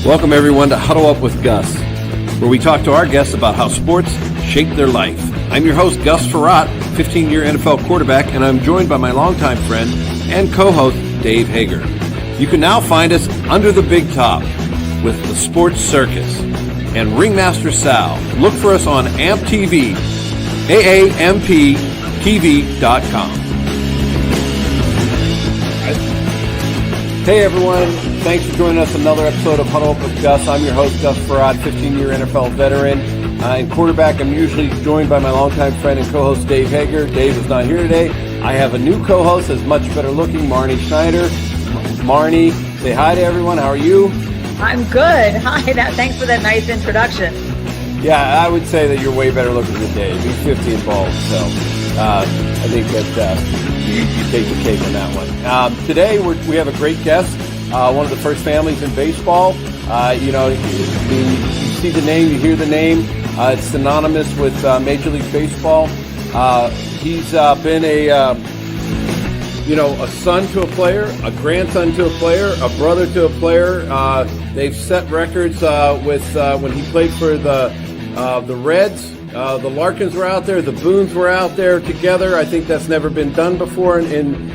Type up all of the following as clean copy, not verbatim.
Welcome, everyone, to Huddle Up with Gus, where we talk to our guests about how sports shape their life. I'm your host, Gus Frerotte, 15-year NFL quarterback, and I'm joined by my longtime friend and co-host, Dave Hager. You can now find us under the big top with the Sports Circus and Ringmaster Sal. Look for us on AMP TV, AAMPTV.com. Hey everyone, thanks for joining us another episode of Huddle Up with Gus. I'm your host, Gus Frerotte, 15-year NFL veteran and quarterback. I'm usually joined by my longtime friend and co-host, Dave Hager. Dave is not here today. I have a new co-host that's much better looking, Marnie Schneider. Marnie, say hi to everyone. How are you? I'm good. Hi. Thanks for that nice introduction. Yeah, I would say that you're way better looking than Dave. He's 50 and bald, so I think that you take the cake on that one. Today we have a great guest, one of the first families in baseball. You see the name, you hear the name. It's synonymous with Major League Baseball. He's been a son to a player, a grandson to a player, a brother to a player. They've set records with when he played for the Reds. The Larkins were out there. The Boones were out there together. I think that's never been done before in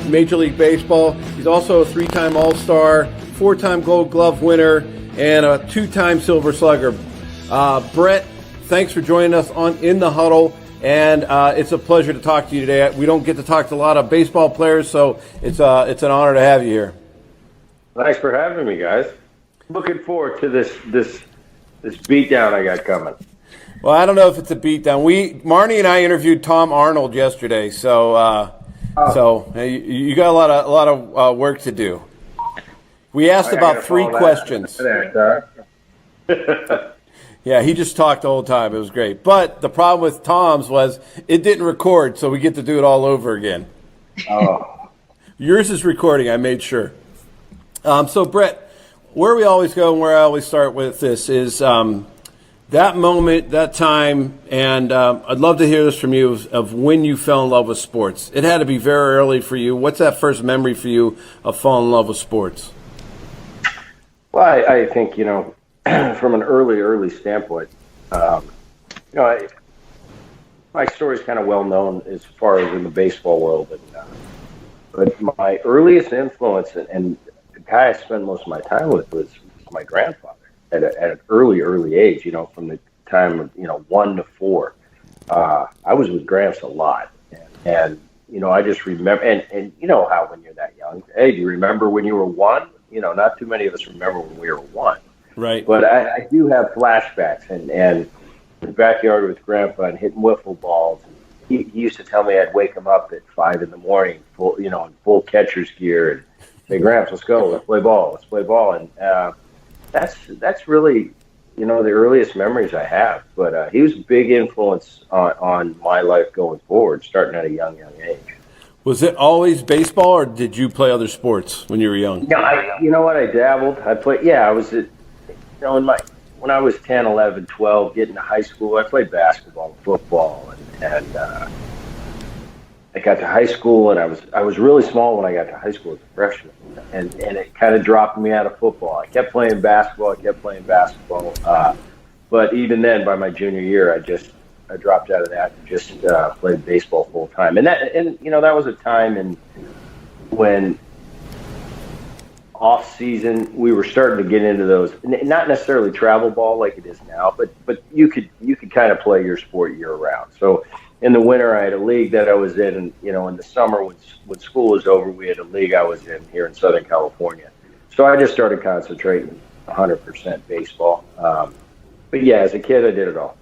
Major League Baseball. He's also a 3-time All-Star, 4-time Gold Glove winner, and a 2-time Silver Slugger. Bret, thanks for joining us in the Huddle, and it's a pleasure to talk to you today. We don't get to talk to a lot of baseball players, so it's an honor to have you here. Thanks for having me, guys. Looking forward to this beatdown I got coming. Well, I don't know if it's a beatdown. Marnie and I interviewed Tom Arnold yesterday, so you got a lot of work to do. We asked about 3 questions. Yeah, he just talked the whole time. It was great. But the problem with Tom's was it didn't record, so we get to do it all over again. Oh. Yours is recording, I made sure. So, Bret, where we always go and where I always start with this is that moment, that time, and I'd love to hear this from you of when you fell in love with sports. It had to be very early for you. What's that first memory for you of falling in love with sports? Well, I think, from an early standpoint, my story's kind of well known as far as in the baseball world. But my earliest influence and the guy I spent most of my time with was my grandfather. At an early age, from the time of 1 to 4, I was with Gramps a lot, and I just remember, and you know how when you're that young, hey, do you remember when you were 1? Not too many of us remember when we were 1, right? But I do have flashbacks, and in the backyard with Grandpa and hitting wiffle balls. He used to tell me I'd wake him up at 5 in the morning, in full catcher's gear, and say, Gramps, let's go, let's play ball, and that's really, the earliest memories I have. But he was a big influence on my life going forward, starting at a young age. Was it always baseball, or did you play other sports when you were young? No, I dabbled. I played. Yeah, I was when I was 10, 11, 12, getting to high school, I played basketball, and football, and I got to high school, and I was really small when I got to high school as a freshman, and it kind of dropped me out of football. I kept playing basketball, but even then, by my junior year, I dropped out of that and just played baseball full time. And that was a time when off season we were starting to get into those, not necessarily travel ball like it is now, but you could kind of play your sport year round. So in the winter, I had a league that I was in, and in the summer when school was over, we had a league I was in here in Southern California. So I just started concentrating 100% baseball. But yeah, as a kid, I did it all.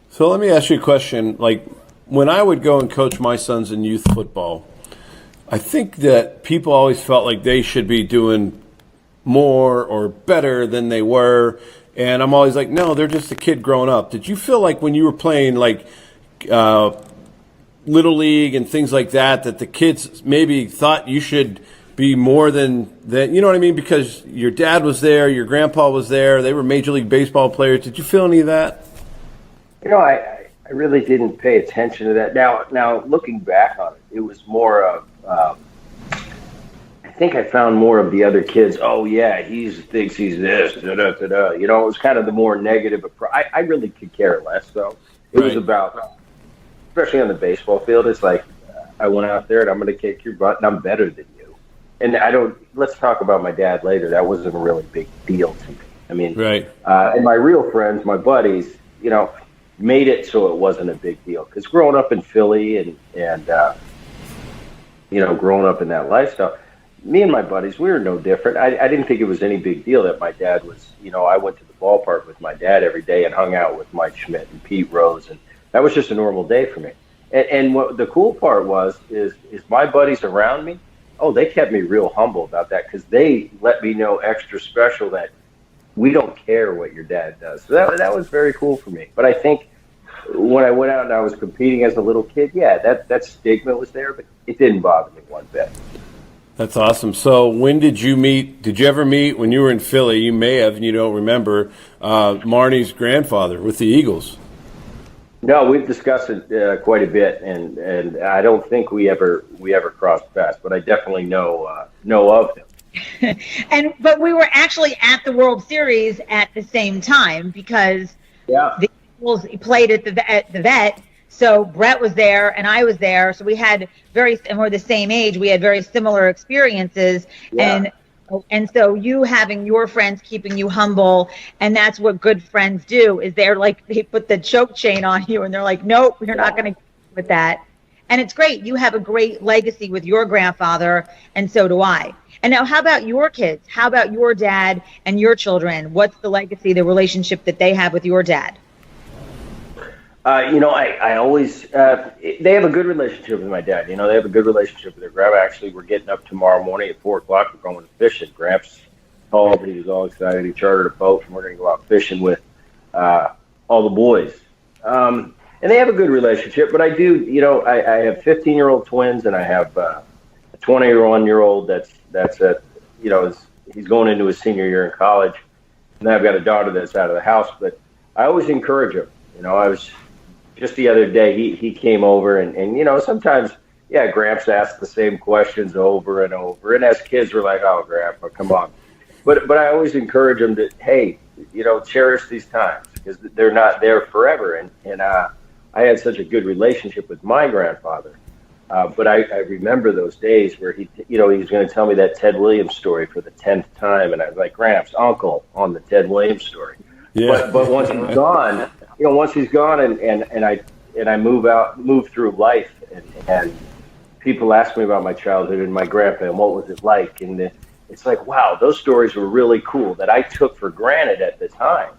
So let me ask you a question. Like, when I would go and coach my sons in youth football, I think that people always felt like they should be doing more or better than they were. And I'm always like, no, they're just a kid growing up. Did you feel like when you were playing, like, Little League and things like that the kids maybe thought you should be more than that? You know what I mean? Because your dad was there, your grandpa was there, they were Major League Baseball players. Did you feel any of that? I really didn't pay attention to that. Now looking back on it, it was more of, I think I found more of the other kids. Oh yeah, he thinks he's this. Da, da, da, da. You know, it was kind of the more negative approach. I really could care less though. It was about, especially on the baseball field. It's like I went out there and I'm going to kick your butt and I'm better than you. And I don't. Let's talk about my dad later. That wasn't a really big deal to me. I mean, and my real friends, my buddies, you know, made it so it wasn't a big deal. Because growing up in Philly and you know, growing up in that lifestyle, me and my buddies, we were no different. I didn't think it was any big deal that my dad was, you know, I went to the ballpark with my dad every day and hung out with Mike Schmidt and Pete Rose, and that was just a normal day for me. And what the cool part was is my buddies around me, oh, they kept me real humble about that because they let me know extra special that we don't care what your dad does. So that was very cool for me. But I think when I went out and I was competing as a little kid, yeah, that stigma was there, but it didn't bother me one bit. That's awesome. So when did you meet? Did you ever meet when you were in Philly? You may have, and you don't remember, Marnie's grandfather with the Eagles. No, we've discussed it quite a bit, and I don't think we ever crossed paths, but I definitely know of him. But we were actually at the World Series at the same time because the Eagles played at the Vet. So Bret was there and I was there. So we had and we're the same age. We had very similar experiences. Yeah. And so you having your friends keeping you humble, and that's what good friends do, is they're like, they put the choke chain on you and they're like, nope, you're not going to get with that. And it's great. You have a great legacy with your grandfather, and so do I. And now how about your kids? How about your dad and your children? What's the legacy, the relationship that they have with your dad? You know, I always, they have a good relationship with my dad. You know, they have a good relationship with their grandma. Actually, we're getting up tomorrow morning at 4 o'clock. We're going fishing. Gramps called. He was all excited. He chartered a boat, and we're going to go out fishing with all the boys. And they have a good relationship. But I do, you know, I have 15-year-old twins, and I have a 21-year-old that's at, you know, he's going into his senior year in college. And then I've got a daughter that's out of the house. But I always encourage him. You know, I was just the other day, he came over and, you know, sometimes, yeah, Gramps asked the same questions over and over. And as kids, we're like, oh, Grandpa, come on. But I always encourage him to, hey, you know, cherish these times because they're not there forever. And I had such a good relationship with my grandfather. But I remember those days where he was going to tell me that Ted Williams story for the 10th time. And I was like, Gramps, uncle on the Ted Williams story. Yeah. But once he's gone, you know, once he's gone and I move through life and people ask me about my childhood and my grandpa and what was it like, and it's like, wow, those stories were really cool that I took for granted at the time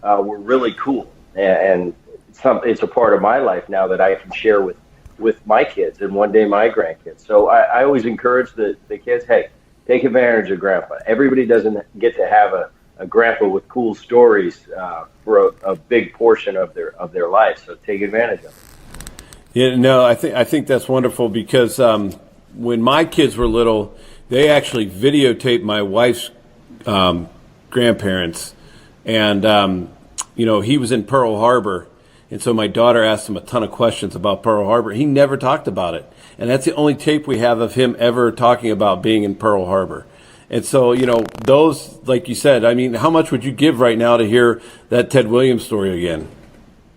were really cool, and it's a part of my life now that I can share with my kids and one day my grandkids. So I always encourage the kids, hey, take advantage of grandpa. Everybody doesn't get to have a grandpa with cool stories for a big portion of their life. So take advantage of it. Yeah, no, I think that's wonderful because when my kids were little, they actually videotaped my wife's grandparents, and you know, he was in Pearl Harbor, and so my daughter asked him a ton of questions about Pearl Harbor. He never talked about it, and that's the only tape we have of him ever talking about being in Pearl Harbor. And so, you know, those, like you said, I mean, how much would you give right now to hear that Ted Williams story again?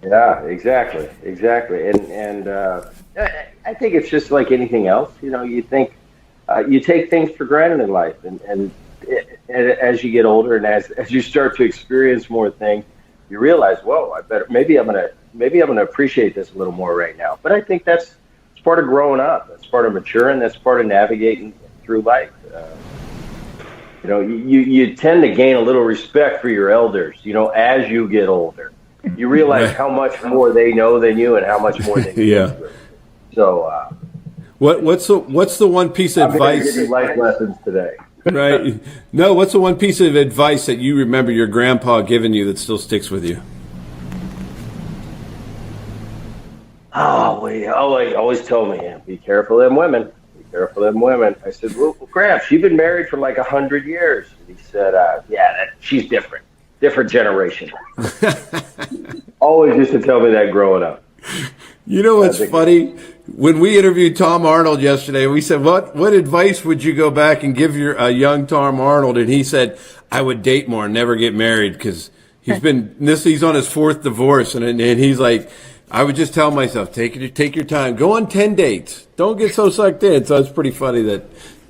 Yeah, exactly. And I think it's just like anything else. You know, you think you take things for granted in life, and as you get older and as you start to experience more things, you realize, whoa, maybe I'm gonna appreciate this a little more right now. But I think it's part of growing up. That's part of maturing. That's part of navigating through life. You know, you tend to gain a little respect for your elders, you know, as you get older. You realize how much more they know than you and how much more they know. Yeah. So, what's the one piece of advice? I'm giving life lessons today. Right. No, what's the one piece of advice that you remember your grandpa giving you that still sticks with you? He always told me, be careful of them women. Careful of them women. I said, well, Gramps, you've been married for like 100 years. And he said, she's different generation. Always used to tell me that growing up. You know what's funny? when we interviewed Tom Arnold yesterday, we said, what advice would you go back and give your young Tom Arnold? And he said, I would date more and never get married because he's on his 4th divorce. And he's like, I would just tell myself, take your time. Go on 10 dates. Don't get so sucked in. So it's pretty funny that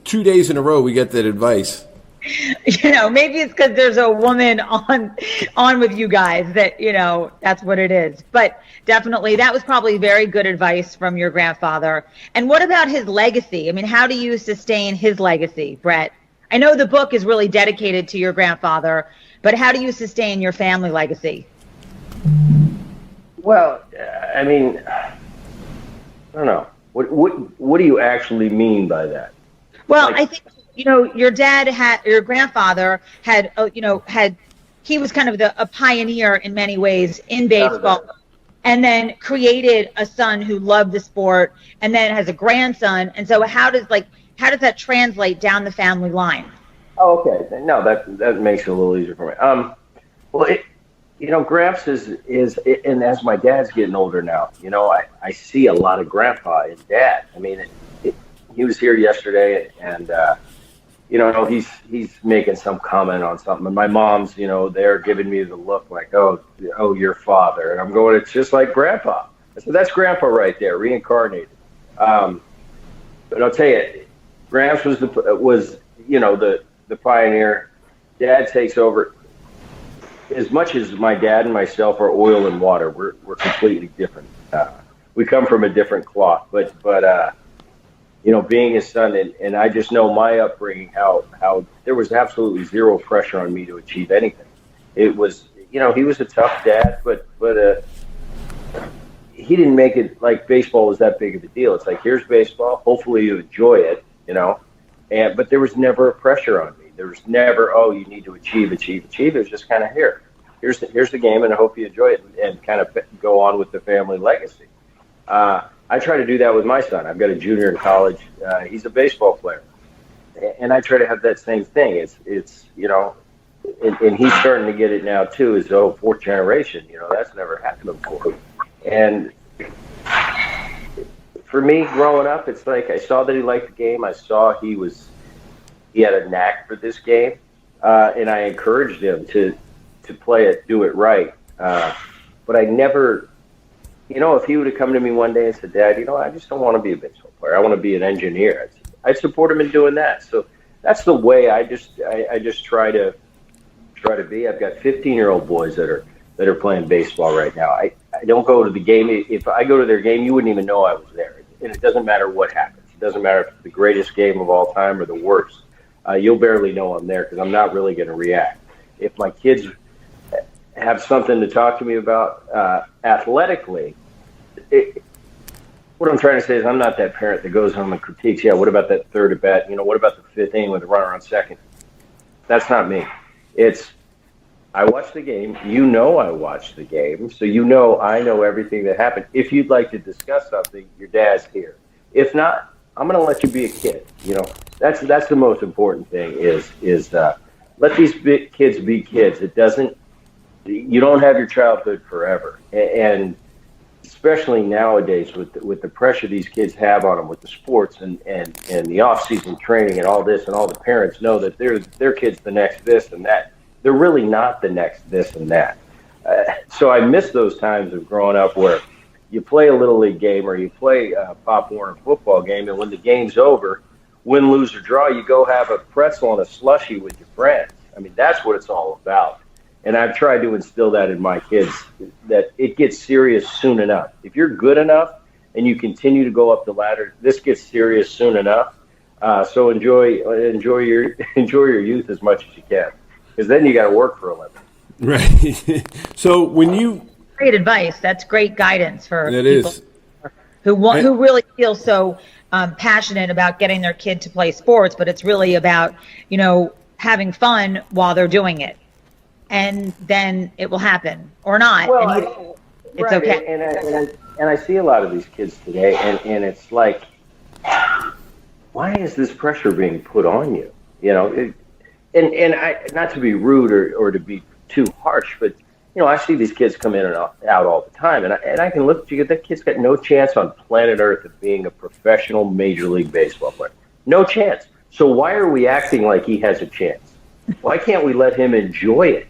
2 days in a row we get that advice. Maybe it's because there's a woman on with you guys that, that's what it is. But definitely that was probably very good advice from your grandfather. And what about his legacy? I mean, how do you sustain his legacy, Bret? I know the book is really dedicated to your grandfather, but how do you sustain your family legacy? Well, I mean, I don't know. What do you actually mean by that? Well, I think, your grandfather had, he was kind of a pioneer in many ways in baseball, and then created a son who loved the sport, and then has a grandson. And so how does that translate down the family line? Oh, okay. No, that makes it a little easier for me. Well, Gramps is, and as my dad's getting older now, I see a lot of Grandpa and Dad. I mean, he was here yesterday, and he's making some comment on something, and my mom's, they're giving me the look like, oh, your father, and I'm going, it's just like Grandpa. I said, that's Grandpa right there, reincarnated. But I'll tell you, Gramps was the pioneer. Dad takes over. As much as my dad and myself are oil and water, we're completely different. We come from a different cloth, but being his son, and I just know my upbringing, how there was absolutely zero pressure on me to achieve anything. It was, he was a tough dad, but he didn't make it like baseball was that big of a deal. It's like, here's baseball, hopefully you enjoy it, but there was never a pressure on me. There was never, you need to achieve. It was just kind of here's the game, and I hope you enjoy it, and kind of go on with the family legacy. I try to do that with my son. I've got a junior in college. He's a baseball player, and I try to have that same thing. It's and he's starting to get it now too. As 4th generation, that's never happened before. And for me, growing up, it's like I saw that he liked the game. I saw he had a knack for this game, and I encouraged him to play it, do it right. But I never, if he would have come to me one day and said, Dad, I just don't want to be a baseball player. I want to be an engineer. I'd support him in doing that. So that's the way I just try to be. I've got 15-year-old boys that are playing baseball right now. I don't go to the game. If I go to their game, you wouldn't even know I was there. And it doesn't matter what happens. It doesn't matter if it's the greatest game of all time or the worst. You'll barely know I'm there because I'm not really going to react. If my kids have something to talk to me about athletically, what I'm trying to say is I'm not that parent that goes home and critiques, what about that third at bat? What about the 5th inning with a runner on second? That's not me. I watch the game. I watch the game. So I know everything that happened. If you'd like to discuss something, your dad's here. If not, I'm going to let you be a kid. That's the most important thing is let these kids be kids. You don't have your childhood forever. And especially nowadays with the pressure these kids have on them with the sports and the off-season training and all this, and all the parents know that their kid's the next this and that. They're really not the next this and that. So I miss those times of growing up where you play a Little League game or you play a Pop Warner football game, and when the game's over, win, lose, or draw, you go have a pretzel and a slushie with your friends. I mean, that's what it's all about. And I've tried to instill that in my kids, that it gets serious soon enough. If you're good enough and you continue to go up the ladder, this gets serious soon enough. So enjoy your youth as much as you can, because then you got to work for a living. Right. So when you great advice, that's great guidance for it people is. who really feel so passionate about getting their kid to play sports, but it's really about having fun while they're doing it. And then it will happen or not. Well, it's right. okay. And I see a lot of these kids today, and it's like, why is this pressure being put on you? And I, not to be rude or to be too harsh, but I see these kids come in and out all the time, and I can look at you. That kid's got no chance on planet Earth of being a professional Major League Baseball player. No chance. So why are we acting like he has a chance? Why can't we let him enjoy it?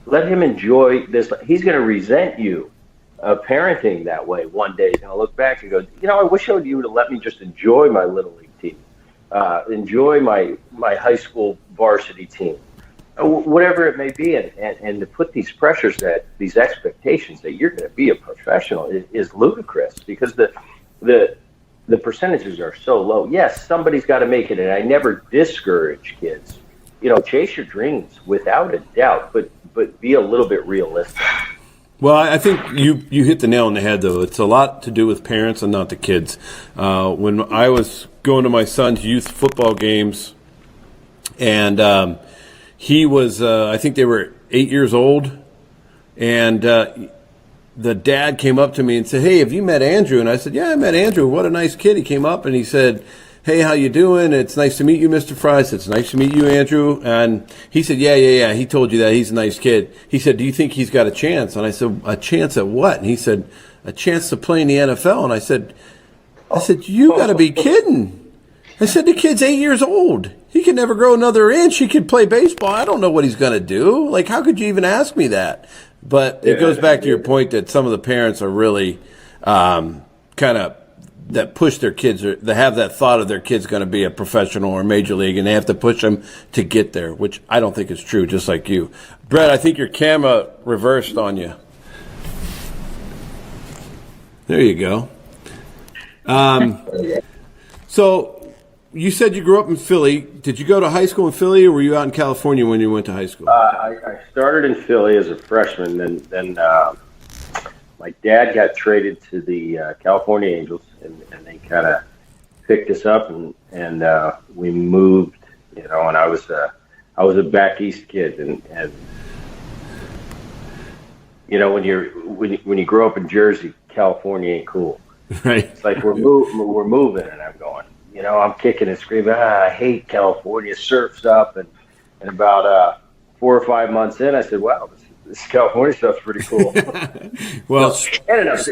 Let him enjoy this. He's going to resent you parenting that way one day. He's going to look back and go, I wish you would have let me just enjoy my Little League team, enjoy my high school varsity team, whatever it may be. And to put these pressures, these expectations that you're going to be a professional is ludicrous, because the percentages are so low. Yes, somebody's got to make it, and I never discourage kids. Chase your dreams without a doubt, but be a little bit realistic. Well, I think you hit the nail on the head, though. It's a lot to do with parents and not the kids. When I was going to my son's youth football games, and he was, I think they were 8 years old, and the dad came up to me and said, "Hey, have you met Andrew?" And I said, "Yeah, I met Andrew. What a nice kid." He came up and he said, "Hey, how you doing? It's nice to meet you, Mr. Fry." I said, "It's nice to meet you, Andrew." And he said, yeah. He told you that. He's a nice kid. He said, "Do you think he's got a chance?" And I said, "A chance at what?" And he said, "A chance to play in the NFL." And I said, "You got to be kidding." I said, "The kid's 8 years old. He can never grow another inch. He could play baseball. I don't know what he's going to do. Like, how could you even ask me that?" But it goes back to your point that some of the parents are really kind of that push their kids, or they have that thought of their kid's going to be a professional or major league, and they have to push them to get there, which I don't think is true, just like you. Bret, I think your camera reversed on you. There you go. So you said you grew up in Philly. Did you go to high school in Philly, or were you out in California when you went to high school? I started in Philly as a freshman, then my dad got traded to the California Angels, and they kind of picked us up, and we moved, and I was a back east kid, and when you grow up in Jersey, California ain't cool. Right. It's like we're moving, and I'm going, I'm kicking and screaming, I hate California, surf's up, and about 4 or 5 months in, I said, wow, this California stuff's pretty cool. Well, ended up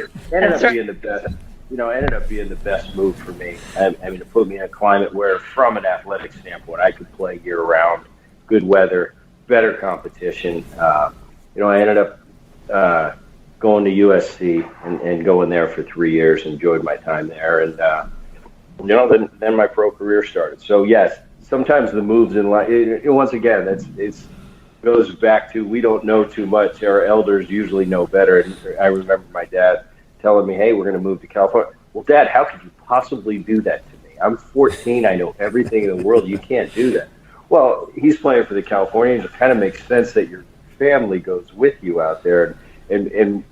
being the best. Ended up being the best move for me. I mean, it put me in a climate where, from an athletic standpoint, I could play year round, good weather, better competition. I ended up going to USC and going there for 3 years. Enjoyed my time there, and then my pro career started. So yes, sometimes the moves in life. Once again, it goes back to, we don't know too much. Our elders usually know better. And I remember my dad telling me, "Hey, we're going to move to California." Well, Dad, how could you possibly do that to me? I'm 14. I know everything in the world. You can't do that. Well, he's playing for the Californians. It kind of makes sense that your family goes with you out there. And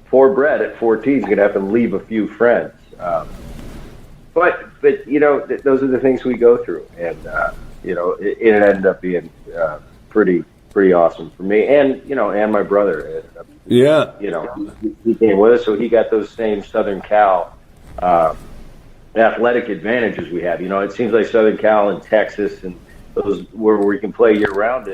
poor Bret at 14 is going to have to leave a few friends. But those are the things we go through. And, it ended up being pretty awesome for me. And, and my brother ended up. Yeah. He came with us, so he got those same Southern Cal athletic advantages we have. It seems like Southern Cal and Texas and those where we can play year round,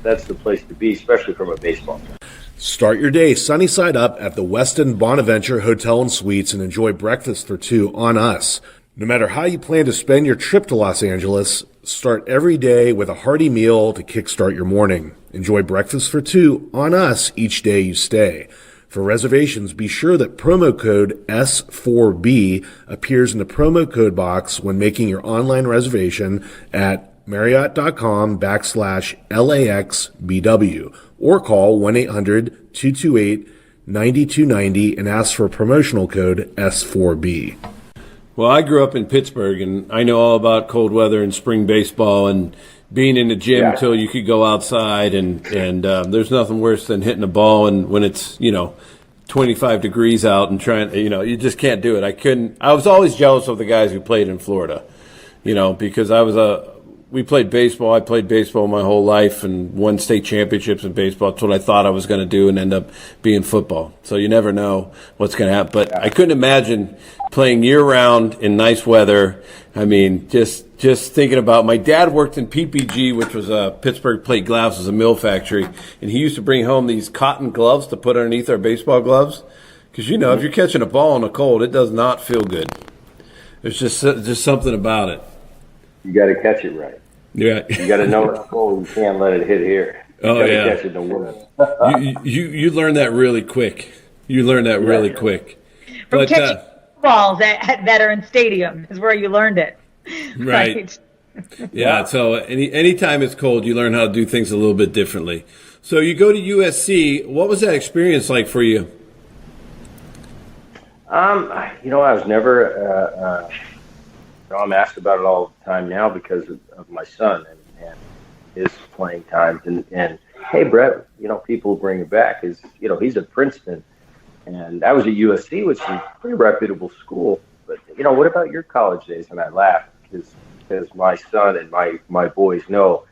that's the place to be, especially from a baseball standpoint. Start your day sunny side up at the Westin Bonaventure Hotel and Suites and enjoy breakfast for two on us. No matter how you plan to spend your trip to Los Angeles, start every day with a hearty meal to kickstart your morning. Enjoy breakfast for two on us each day you stay. For reservations, be sure that promo code S4B appears in the promo code box when making your online reservation at Marriott.com/LAXBW or call 1-800-228-9290 and ask for promotional code S4B. Well, I grew up in Pittsburgh, and I know all about cold weather and spring baseball and being in the gym until you could go outside. And there's nothing worse than hitting a ball and when it's 25 degrees out and trying. You just can't do it. I was always jealous of the guys who played in Florida. Because we played baseball. I played baseball my whole life and won state championships in baseball. That's what I thought I was going to do, and end up being football. So you never know what's going to happen. But I couldn't imagine playing year round in nice weather. I mean, just just thinking about my dad worked in PPG, which was Pittsburgh Plate Glass, was a mill factory, and he used to bring home these cotton gloves to put underneath our baseball gloves, because if you're catching a ball in a cold, it does not feel good. There's just something about it. You got to catch it right. Yeah, you got to know it's cold. You can't let it hit here. You catch it in the wind. you learn that really quick. Quick. From catching balls that are in stadium is where you learned it. Right. Yeah. So anytime it's cold, you learn how to do things a little bit differently. So you go to USC. What was that experience like for you? I was never. I'm asked about it all the time now because of my son and his playing times. And hey, Bret, people bring it back. He's at Princeton, and I was at USC, which is a pretty reputable school. But what about your college days? And I laugh because my son and my boys know,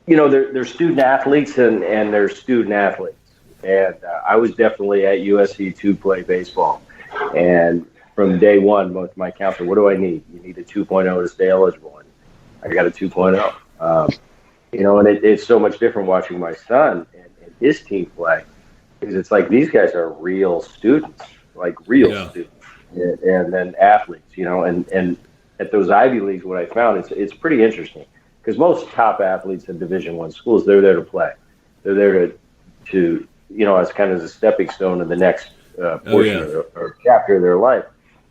they're student athletes and they're student athletes. And I was definitely at USC to play baseball. And from day one, with my counselor, what do I need? You need a 2.0 to stay eligible. And I got a 2.0. And it's so much different watching my son and his team play, because it's like these guys are real students, students, and then athletes, and at those Ivy Leagues, what I found it's pretty interesting, because most top athletes in Division I schools, they're there to play. They're there to as kind of a stepping stone to the next portion or chapter of their life.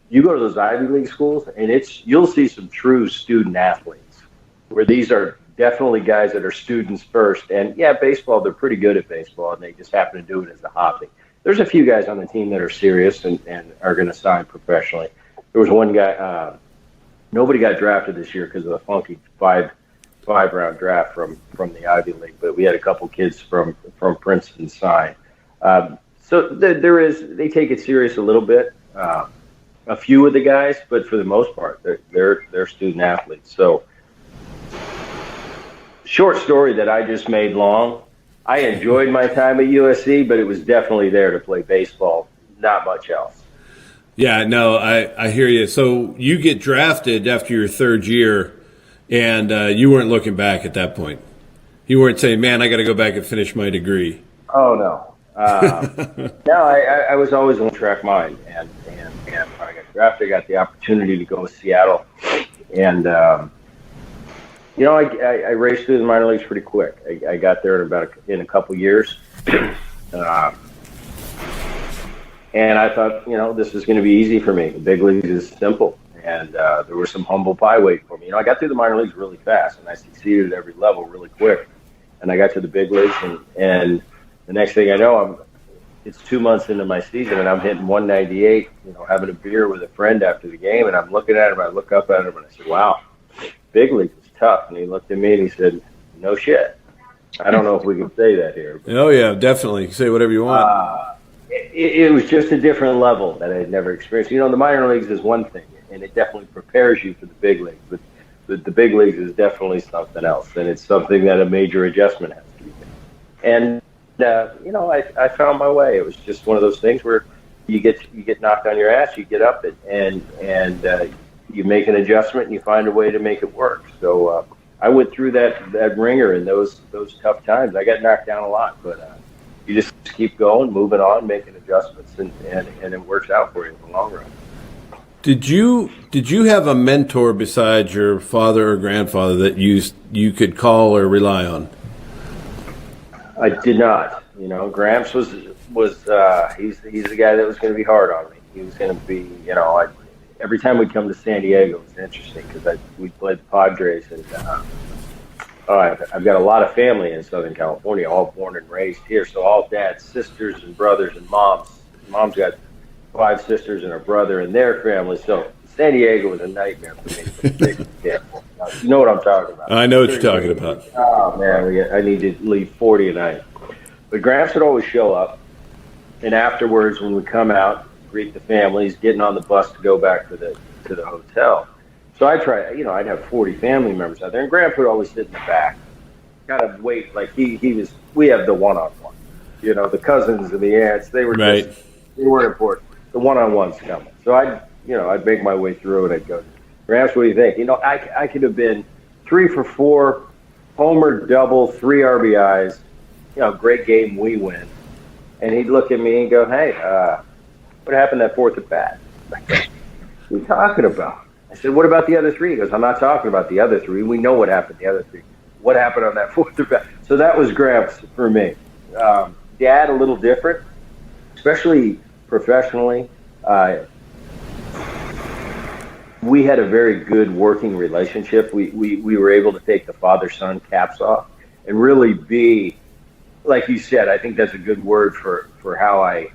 You go to those Ivy League schools, and you'll see some true student athletes, where these are definitely guys that are students first. And baseball, they're pretty good at baseball, and they just happen to do it as a hobby. There's a few guys on the team that are serious and are going to sign professionally. There was one guy, nobody got drafted this year because of the funky five-round draft from the Ivy League, but we had a couple kids from Princeton sign. So they take it serious a little bit. A few of the guys, but for the most part, they're student athletes. So, short story that I just made long. I enjoyed my time at USC, but it was definitely there to play baseball, not much else. Yeah, no, I hear you. So you get drafted after your third year, and you weren't looking back at that point. You weren't saying, "Man, I got to go back and finish my degree." Oh no. No, I was always on track mind, and when I got drafted, I got the opportunity to go to Seattle, and I raced through the minor leagues pretty quick. I got there in a couple years, and I thought, this is going to be easy for me. The big leagues is simple, and there was some humble pie waiting for me. I got through the minor leagues really fast, and I succeeded at every level really quick, and I got to the big leagues, and the next thing I know, it's 2 months into my season, and I'm hitting 198, having a beer with a friend after the game, and I'm looking at him, I look up at him, and I said, wow, big league was tough. And he looked at me, and he said, no shit. I don't know if we can say that here. But, oh, yeah, definitely. Say whatever you want. It was just a different level that I had never experienced. The minor leagues is one thing, and it definitely prepares you for the big leagues, but the big leagues is definitely something else, and it's something that a major adjustment has to be made. And I found my way. It was just one of those things where you get knocked on your ass, you get up and you make an adjustment and you find a way to make it work. So I went through that ringer and those tough times. I got knocked down a lot, but you just keep going, moving on, making adjustments, and it works out for you in the long run. Did you have a mentor besides your father or grandfather that you could call or rely on? I did not. Gramps was he's the guy that was going to be hard on me. He was going to be, every time we'd come to San Diego, it was interesting because we played the Padres, and I've got a lot of family in Southern California, all born and raised here. So all dad's sisters and brothers and moms. Mom's got 5 sisters and a brother and their family. So San Diego was a nightmare for me. You know what I'm talking about. I know what you're talking about. Oh, man, I need to leave 40 a night. But Gramps would always show up, and afterwards when we come out, greet the families, getting on the bus to go back to the hotel. So I try, I'd have 40 family members out there, and Gramps would always sit in the back, kind of wait, like we have the one-on-one. The cousins and the aunts, they were right. They weren't important. The one-on-one's coming. So I'd make my way through, and I'd go Gramps, what do you think? I could have been 3 for 4, homer, double, 3 RBIs. Great game, we win. And he'd look at me and go, "Hey, what happened that 4th at bat?" What are you talking about? I said, "What about the other 3?" He goes, "I'm not talking about the other 3. We know what happened the other 3. What happened on that 4th at bat?" So that was Gramps for me. Dad, a little different, especially professionally. We had a very good working relationship. We were able to take the father-son caps off and really be, like you said, I think that's a good word for how I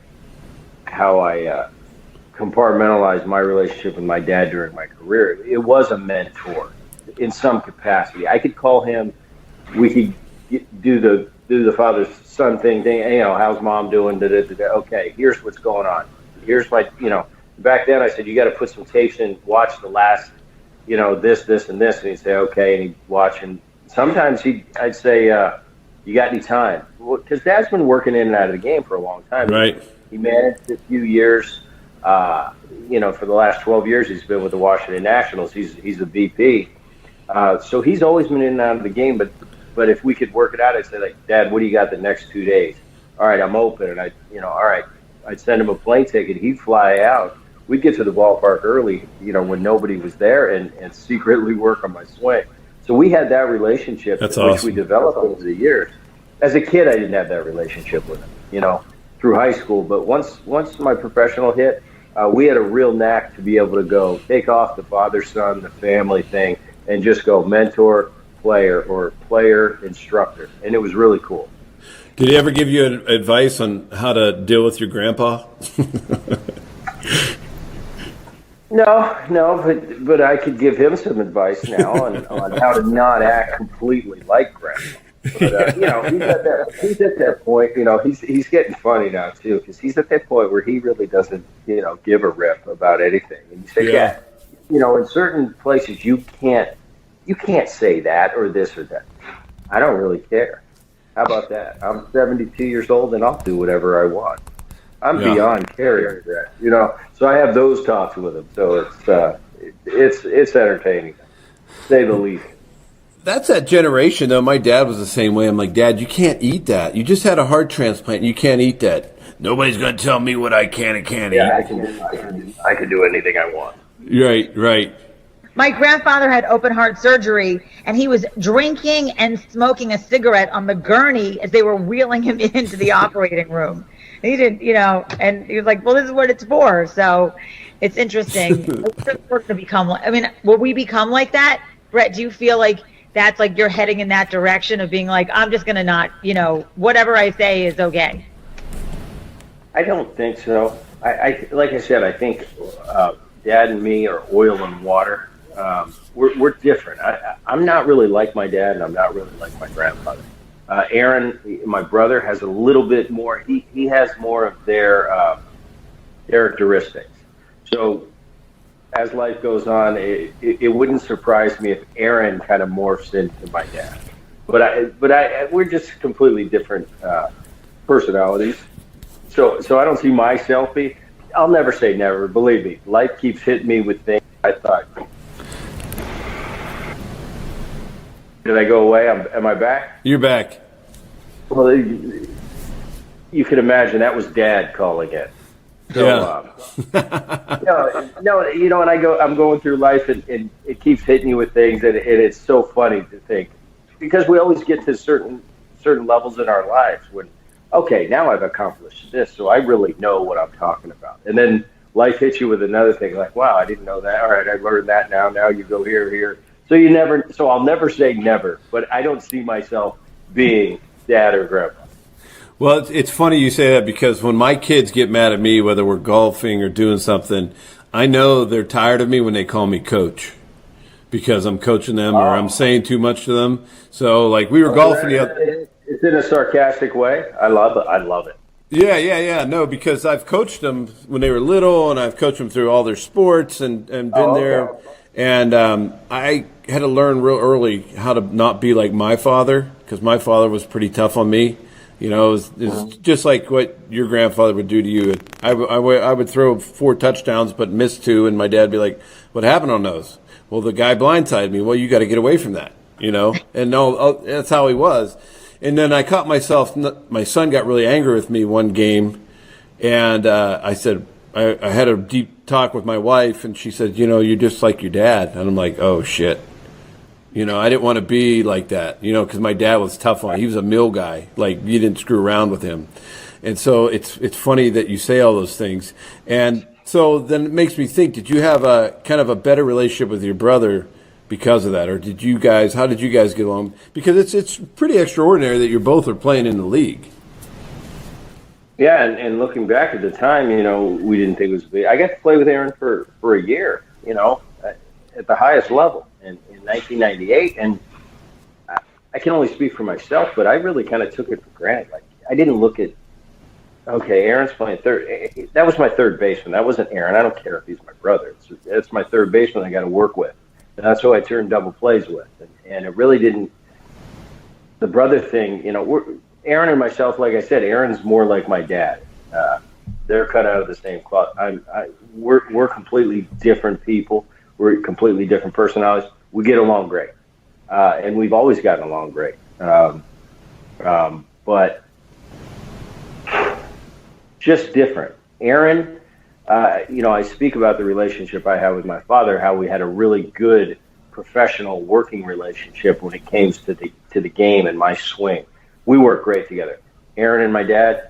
compartmentalized my relationship with my dad during my career. It was a mentor in some capacity. I could call him. We could do the father-son thing. How's mom doing? Okay, here's what's going on. Here's my. Back then I said, you got to put some tapes in. Watch the last. This, and this, and he'd say, okay, and he'd watch. And sometimes I'd say, you got any time? Because Dad's been working in and out of the game for a long time. Right. He managed a few years. For the last 12 years, he's been with the Washington Nationals. He's a VP. So he's always been in and out of the game. But if we could work it out, I'd say, like, "Dad, what do you got the next 2 days?" "All right, I'm open." And all right. I'd send him a plane ticket. He'd fly out. We'd get to the ballpark early, when nobody was there, and secretly work on my swing. So we had that relationship, That's which awesome. we developed over the years. As a kid, I didn't have that relationship with him, through high school. But once my professional hit, we had a real knack to be able to go take off the father-son, the family thing, and just go mentor, player, or player, instructor. And it was really cool. Did he ever give you advice on how to deal with your grandpa? No, but I could give him some advice now on how to not act completely like Grandpa. But he's at that point. He's getting funny now too, because he's at that point where he really doesn't give a rip about anything. And you say, yeah, in certain places you can't say that or this or that. I don't really care. How about that? I'm 72 years old and I'll do whatever I want. I'm beyond caring that, So I have those talks with him. So it's entertaining, to say the least. That's that generation, though. My dad was the same way. I'm like, "Dad, you can't eat that. You just had a heart transplant. And you can't eat that. Nobody's going to tell me what I can and can't eat." I can do anything I want. Right. My grandfather had open heart surgery, and he was drinking and smoking a cigarette on the gurney as they were wheeling him into the operating room. And he didn't, and he was like, "Well, this is what it's for." So it's interesting. Will we become like that? Bret, do you feel like that's like you're heading in that direction of being like, "I'm just going to not, whatever I say is okay"? I don't think so. I like I said, I think Dad and me are oil and water. We're different. I'm not really like my dad, and I'm not really like my grandfather. Aaron, my brother, has a little bit more. He has more of their characteristics. So as life goes on, it wouldn't surprise me if Aaron kind of morphs into my dad. But we're just completely different personalities. So I don't see myself I'll never say never. Believe me, life keeps hitting me with things. I thought, did I go away? Am I back? You're back. Well, you can imagine that was Dad calling it. So, and I'm going through life, and it keeps hitting you with things, and it's so funny to think, because we always get to certain levels in our lives when, okay, now I've accomplished this, so I really know what I'm talking about. And then life hits you with another thing, like, wow, I didn't know that. All right, I learned that now. Now you go here. So I'll never say never, but I don't see myself being Dad or Grandpa. Well, it's funny you say that, because when my kids get mad at me, whether we're golfing or doing something, I know they're tired of me when they call me coach, because I'm coaching them or I'm saying too much to them. So, like, we were golfing the other. It's in a sarcastic way. I love it. Yeah. No, because I've coached them when they were little, and I've coached them through all their sports and been there. And I had to learn real early how to not be like my father, because my father was pretty tough on me. It was just like what your grandfather would do to you. I would throw 4 touchdowns but miss 2, and my dad would be like, "What happened on those?" Well, the guy blindsided me. Well, you got to get away from that, And no, that's how he was. And then I caught myself. My son got really angry with me one game, and I said I had a deep talk with my wife, and she said, you're just like your dad. And I'm like, oh shit. I didn't want to be like that, because my dad was tough on. He was a mill guy. Like, you didn't screw around with him. And so it's funny that you say all those things. And so then it makes me think, did you have a kind of a better relationship with your brother because of that? Or how did you guys get along? Because it's pretty extraordinary that you both are playing in the league. Yeah, and looking back at the time, we didn't think it was big. I got to play with Aaron for a year, at the highest level in 1998. And I can only speak for myself, but I really kind of took it for granted. Like, I didn't look at, okay, Aaron's playing third. That was my third baseman. That wasn't Aaron. I don't care if he's my brother. It's my third baseman I got to work with. And that's who I turned double plays with. And it really didn't, the brother thing, Aaron and myself, like I said, Aaron's more like my dad. They're cut out of the same cloth. We're completely different people. We're completely different personalities. We get along great. And we've always gotten along great. But just different. Aaron, I speak about the relationship I had with my father, how we had a really good professional working relationship when it came to the game and my swing. We worked great together. Aaron and my dad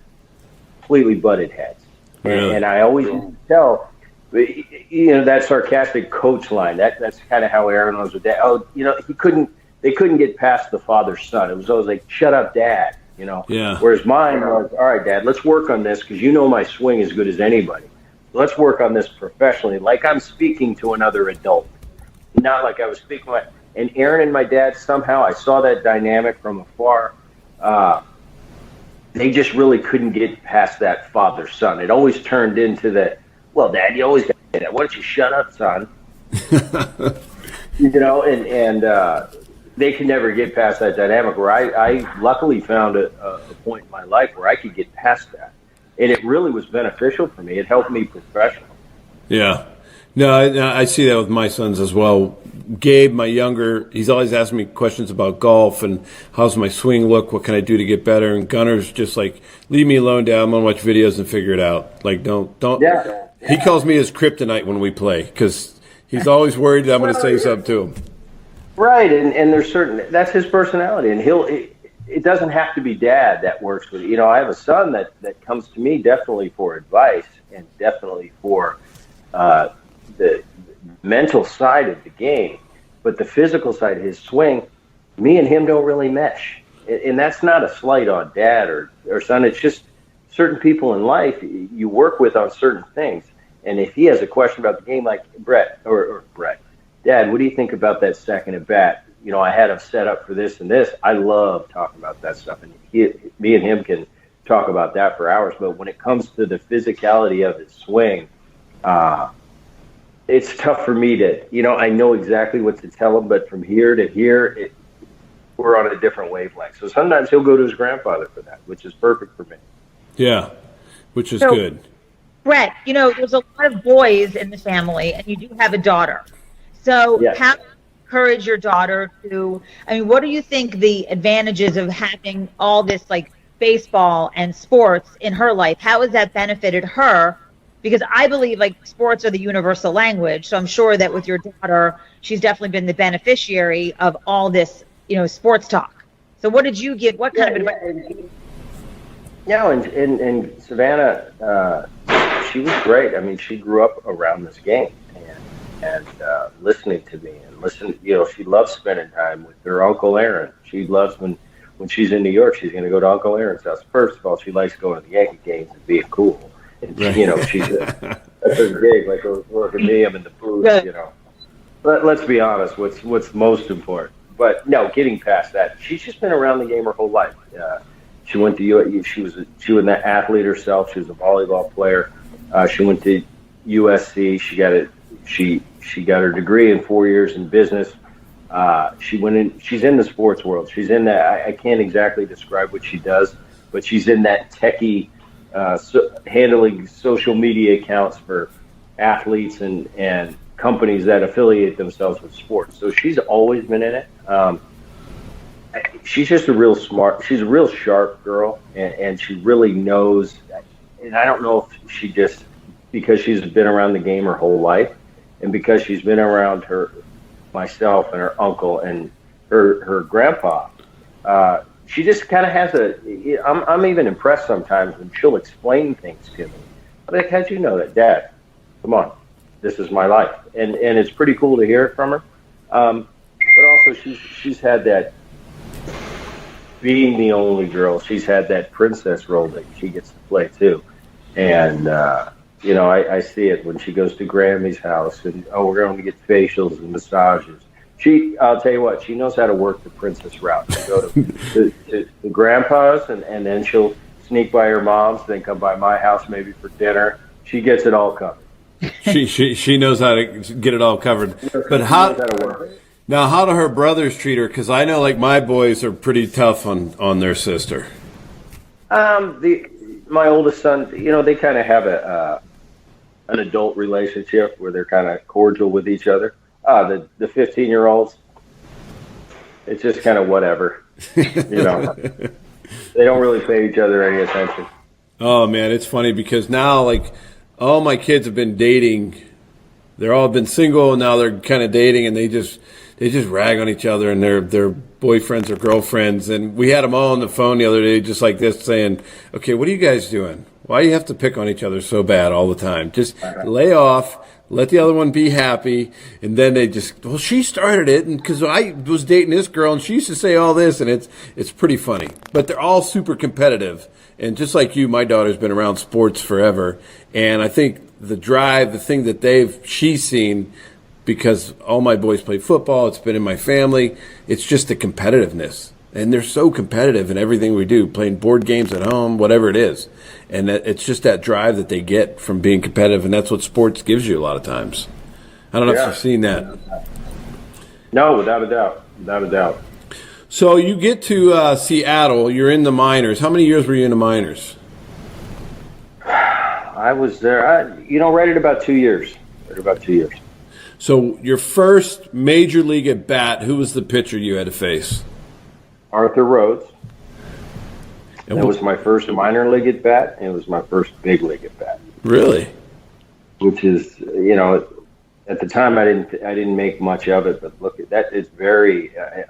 completely butted heads. Really? And I always tell, that sarcastic coach line, that's kind of how Aaron was with Dad. Oh, they couldn't get past the father-son. It was always like, shut up, Dad, Yeah. Whereas mine was, all right, Dad, let's work on this because my swing as good as anybody. Let's work on this professionally, like I'm speaking to another adult, not like I was speaking to and Aaron and my dad, somehow I saw that dynamic from afar. They just really couldn't get past that father-son. It always turned into the, well, Dad, you always got to say that. Why don't you shut up, son? And they could never get past that dynamic where I luckily found a point in my life where I could get past that. And it really was beneficial for me. It helped me professionally. Yeah. No, I see that with my sons as well. Gabe, my younger, he's always asking me questions about golf and how's my swing look, what can I do to get better? And Gunner's just like, leave me alone, Dad. I'm going to watch videos and figure it out. Like, don't. Yeah. He calls me his kryptonite when we play because he's always worried that I'm going to say something to him. Right, and there's that's his personality, and it doesn't have to be Dad that works with it. I have a son that comes to me definitely for advice and definitely for the mental side of the game, but the physical side of his swing, me and him don't really mesh. And that's not a slight on Dad or son. It's just certain people in life you work with on certain things. And if he has a question about the game, like Bret, Dad, what do you think about that second at bat? I had him set up for this and this. I love talking about that stuff. And me and him can talk about that for hours. But when it comes to the physicality of his swing, it's tough for me to, I know exactly what to tell him, but from here to here, we're on a different wavelength. So sometimes he'll go to his grandfather for that, which is perfect for me. Yeah, which is good. Bret, there's a lot of boys in the family, and you do have a daughter. So yes. How do you encourage your daughter to, what do you think the advantages of having all this, like, baseball and sports in her life? How has that benefited her? Because I believe, like, sports are the universal language. So I'm sure that with your daughter, she's definitely been the beneficiary of all this, sports talk. So what did you give? What kind of advice? And Savannah, she was great. She grew up around this game and listening to me and listening. She loves spending time with her Uncle Aaron. She loves when she's in New York, she's going to go to Uncle Aaron's house. First of all, she likes going to the Yankee games and being cool. And, she's that's her gig. Like, look at me, I'm in the booth, But let's be honest, what's most important? But no, getting past that, she's just been around the game her whole life. She went to she was an athlete herself. She was a volleyball player. She went to USC. She got her degree in 4 years in business. She's in the sports world. She's in that. I can't exactly describe what she does, but she's in that techie, handling social media accounts for athletes and companies that affiliate themselves with sports. So she's always been in it. She's just she's a real sharp girl, and she really knows. And I don't know if she just, because she's been around the game her whole life, and because she's been around myself and her uncle and her grandpa, she just kind of has I'm even impressed sometimes when she'll explain things to me. I'm like, how'd you know that, Dad? Come on, this is my life, and it's pretty cool to hear it from her. But also, she's had that, being the only girl, she's had that princess role that she gets to play too. And, I see it when she goes to Grammy's house and, we're going to get facials and massages. I'll tell you what, she knows how to work the princess route. She'll go to grandpa's and then she'll sneak by her mom's, then come by my house maybe for dinner. She gets it all covered. She knows how to get it all covered. But how do her brothers treat her? Because I know, like, my boys are pretty tough on their sister. My oldest son, they kind of have an adult relationship where they're kind of cordial with each other. The 15-year-olds, it's just kind of whatever. They don't really pay each other any attention. Oh man, it's funny because now, like, all my kids have been dating. They're all been single, and now they're kind of dating, and they just rag on each other and their boyfriends or girlfriends. And we had them all on the phone the other day, just like this, saying, "Okay, what are you guys doing? Why do you have to pick on each other so bad all the time? Just lay off, let the other one be happy." And then they just, "Well, she started it, and because I was dating this girl, and she used to say all this," and it's pretty funny. But they're all super competitive, and just like you, my daughter's been around sports forever, and I think the drive, the thing that she's seen. Because all my boys play football, it's been in my family. It's just the competitiveness. And they're so competitive in everything we do, playing board games at home, whatever it is. And it's just that drive that they get from being competitive, and that's what sports gives you a lot of times. I don't know if you've seen that. No, without a doubt. Without a doubt. So you get to Seattle. You're in the minors. How many years were you in the minors? I was there, right at about 2 years. So your first major league at bat, who was the pitcher you had to face? Arthur Rhodes. And it was my first minor league at bat, and it was my first big league at bat. Really? Which is, at the time I didn't make much of it, but look, that is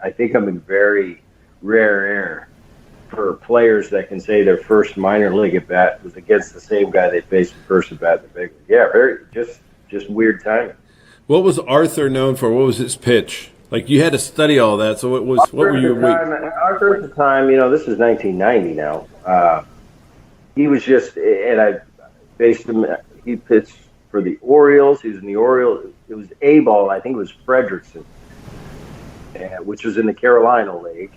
I think I'm in very rare air for players that can say their first minor league at bat was against the same guy they faced the first at bat in the big league. Yeah, very just weird timing. What was Arthur known for? What was his pitch? Like, you had to study all that. So what were you? Arthur at the time, this is 1990 now. He was just, and I faced him. He pitched for the Orioles. He was in the Orioles. It was A-ball. I think it was Frederickson, which was in the Carolina League.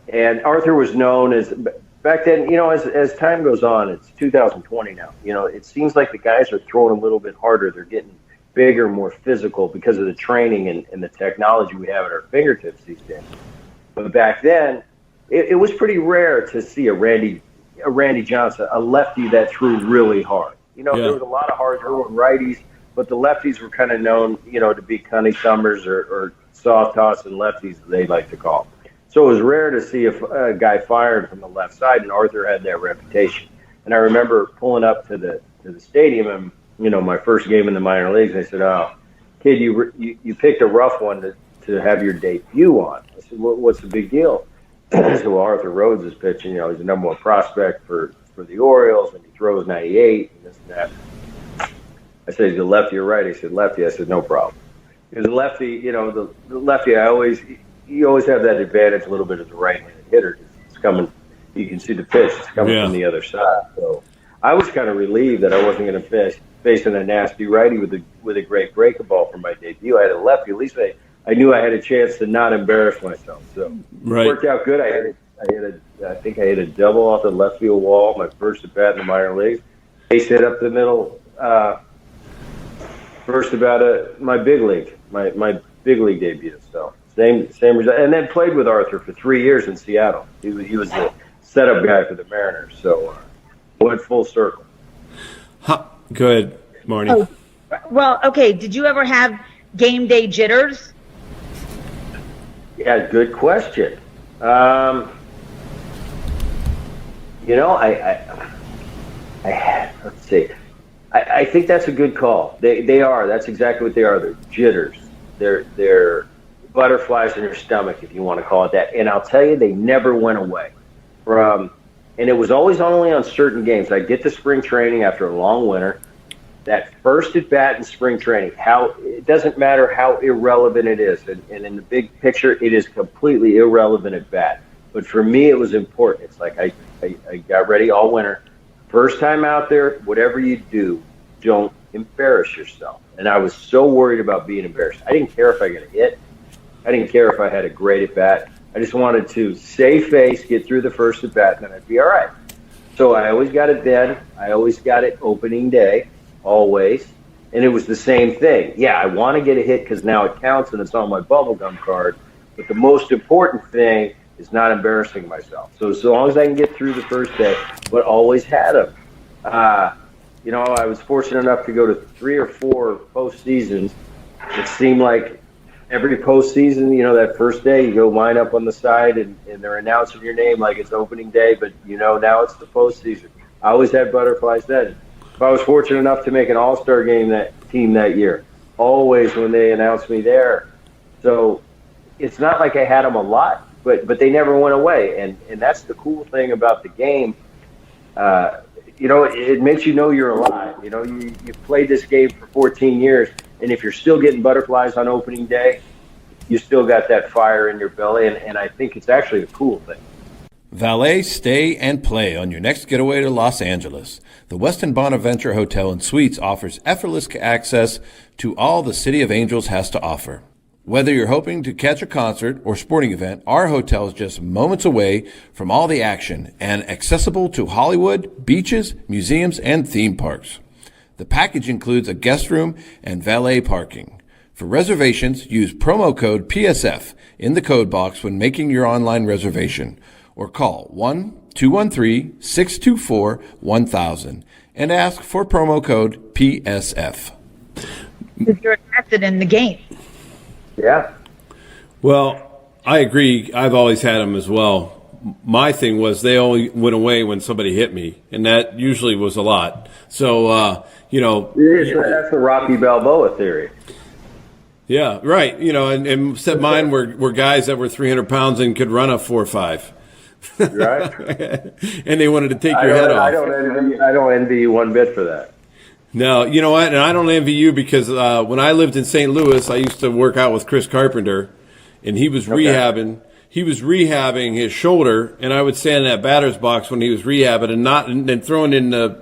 And Arthur was known as, back then, as time goes on, it's 2020 now. It seems like the guys are throwing a little bit harder. They're getting bigger, more physical because of the training and the technology we have at our fingertips these days. But back then, it was pretty rare to see a Randy Johnson, a lefty that threw really hard. There was a lot of hard-throwing righties, but the lefties were kind of known, to be cunny thumbers or soft-tossing lefties, as they like to call. So it was rare to see a guy firing from the left side, and Arthur had that reputation. And I remember pulling up to the stadium and, my first game in the minor leagues, they said, "Oh, kid, you picked a rough one to have your debut on." I said, "What's the big deal?" I said, "Well, Arthur Rhodes is pitching. He's the number one prospect for the Orioles, and he throws 98 and this and that." I said, "Is it lefty or right?" He said, "Lefty." I said, "No problem." Because the lefty, the lefty, you always have that advantage a little bit as a right-handed hitter because it's coming. You can see the pitch; it's coming from the other side. So I was kind of relieved that I wasn't going to facing a nasty righty with a great breaker ball for my debut. I had a lefty. At least I knew I had a chance to not embarrass myself. So it worked out good. I think I hit a double off the left field wall, my first at bat in the minor leagues. Base hit up the middle. First about my big league, my big league debut. So same result. And then played with Arthur for 3 years in Seattle. He was the setup guy for the Mariners. So went full circle. Go ahead, Marnie. Well, okay. Did you ever have game day jitters? Yeah, good question. Let's see. I think that's a good call. They are. That's exactly what they are. They're jitters. They're butterflies in your stomach, if you want to call it that. And I'll tell you, they never went away. And it was always only on certain games. I'd get to spring training after a long winter. That first at bat in spring training, it doesn't matter how irrelevant it is. And in the big picture, it is completely irrelevant at bat. But for me, it was important. It's like I got ready all winter. First time out there, whatever you do, don't embarrass yourself. And I was so worried about being embarrassed. I didn't care if I got a hit. I didn't care if I had a great at bat. I just wanted to save face, get through the first at bat, and then I'd be all right. So I always got it then. I always got it opening day, always. And it was the same thing. Yeah, I want to get a hit because now it counts and it's on my bubblegum card. But the most important thing is not embarrassing myself. So as long as I can get through the first day, but always had them. I was fortunate enough to go to 3 or 4 postseasons. It seemed like every postseason, that first day you go line up on the side and they're announcing your name like it's opening day, but now it's the postseason. I always had butterflies then. If I was fortunate enough to make an all-star team that year, always when they announced me there. So it's not like I had them a lot, but they never went away. And that's the cool thing about the game. It makes you know you're alive. You've played this game for 14 years, and if you're still getting butterflies on opening day, you still got that fire in your belly, and I think it's actually a cool thing. Valet, stay, and play on your next getaway to Los Angeles. The Westin Bonaventure Hotel and Suites offers effortless access to all the City of Angels has to offer. Whether you're hoping to catch a concert or sporting event, our hotel is just moments away from all the action and accessible to Hollywood, beaches, museums, and theme parks. The package includes a guest room and valet parking. For reservations, use promo code PSF in the code box when making your online reservation, or call 1-213-624-1000 and ask for promo code PSF. If you're invested in the game. Yeah. Well, I agree. I've always had them as well. My thing was they only went away when somebody hit me, and that usually was a lot. So, that's the Rocky Balboa theory. Yeah, right. And except mine were guys that were 300 pounds and could run a 4.5. Right. And they wanted to take your head off. I don't envy you one bit for that. No, you know what? And I don't envy you because when I lived in St. Louis, I used to work out with Chris Carpenter, and he was rehabbing. He was rehabbing his shoulder, and I would stand in that batter's box when he was rehabbing and throwing in the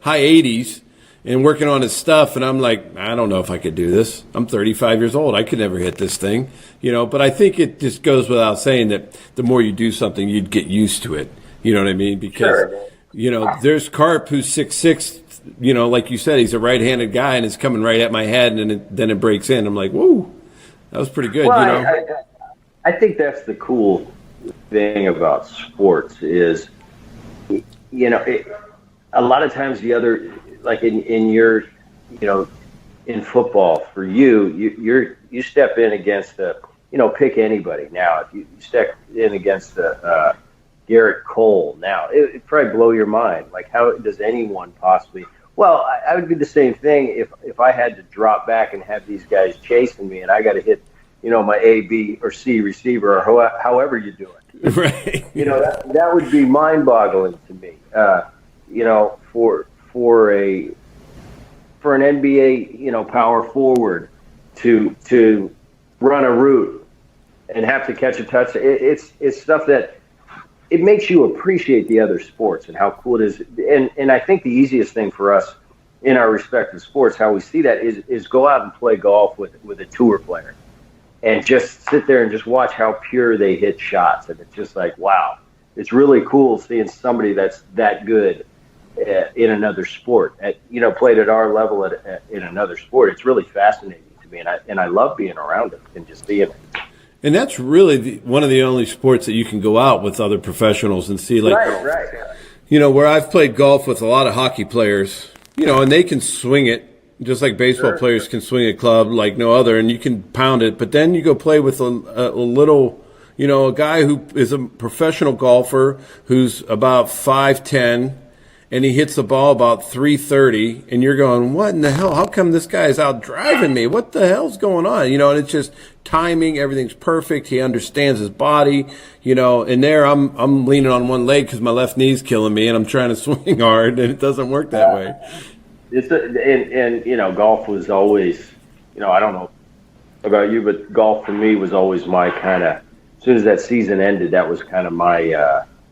high 80s and working on his stuff. And I'm like, I don't know if I could do this. I'm 35 years old. I could never hit this thing, But I think it just goes without saying that the more you do something, you'd get used to it. You know what I mean? Because there's Carp who's 6'6". Like you said, he's a right-handed guy, and it's coming right at my head, and then it breaks in. I'm like, whoa, that was pretty good. Well, I think that's the cool thing about sports is, a lot of times the other, like in your, in football for you step in against pick anybody. Now, if you step in against Garrett Cole, now it'd probably blow your mind. Like, how does anyone possibly? Well, I would do the same thing if I had to drop back and have these guys chasing me, and I got to hit, my A, B, or C receiver, or however you do it. Right. That would be mind-boggling to me. For an NBA, power forward to run a route and have to catch a touch, it's stuff that. It makes you appreciate the other sports and how cool it is. And I think the easiest thing for us in our respective sports, how we see that is go out and play golf with a tour player and just sit there and just watch how pure they hit shots. And it's just like, wow, it's really cool seeing somebody that's that good in another sport, played at our level in another sport. It's really fascinating to me. And I love being around it and just seeing it. And that's really one of the only sports that you can go out with other professionals and see, right. Where I've played golf with a lot of hockey players, and they can swing it, Just like baseball Sure. players can swing a club like no other, and you can pound it, but then you go play with a little, a guy who is a professional golfer who's about 5'10", and he hits the ball about 330, and you're going, what in the hell? How come this guy is out driving me? What the hell's going on? And it's just timing. Everything's perfect. He understands his body, and there I'm leaning on one leg because my left knee's killing me, and I'm trying to swing hard, and it doesn't work that way. Golf was always, I don't know about you, but golf for me was always my kind of, as soon as that season ended, that was kind of my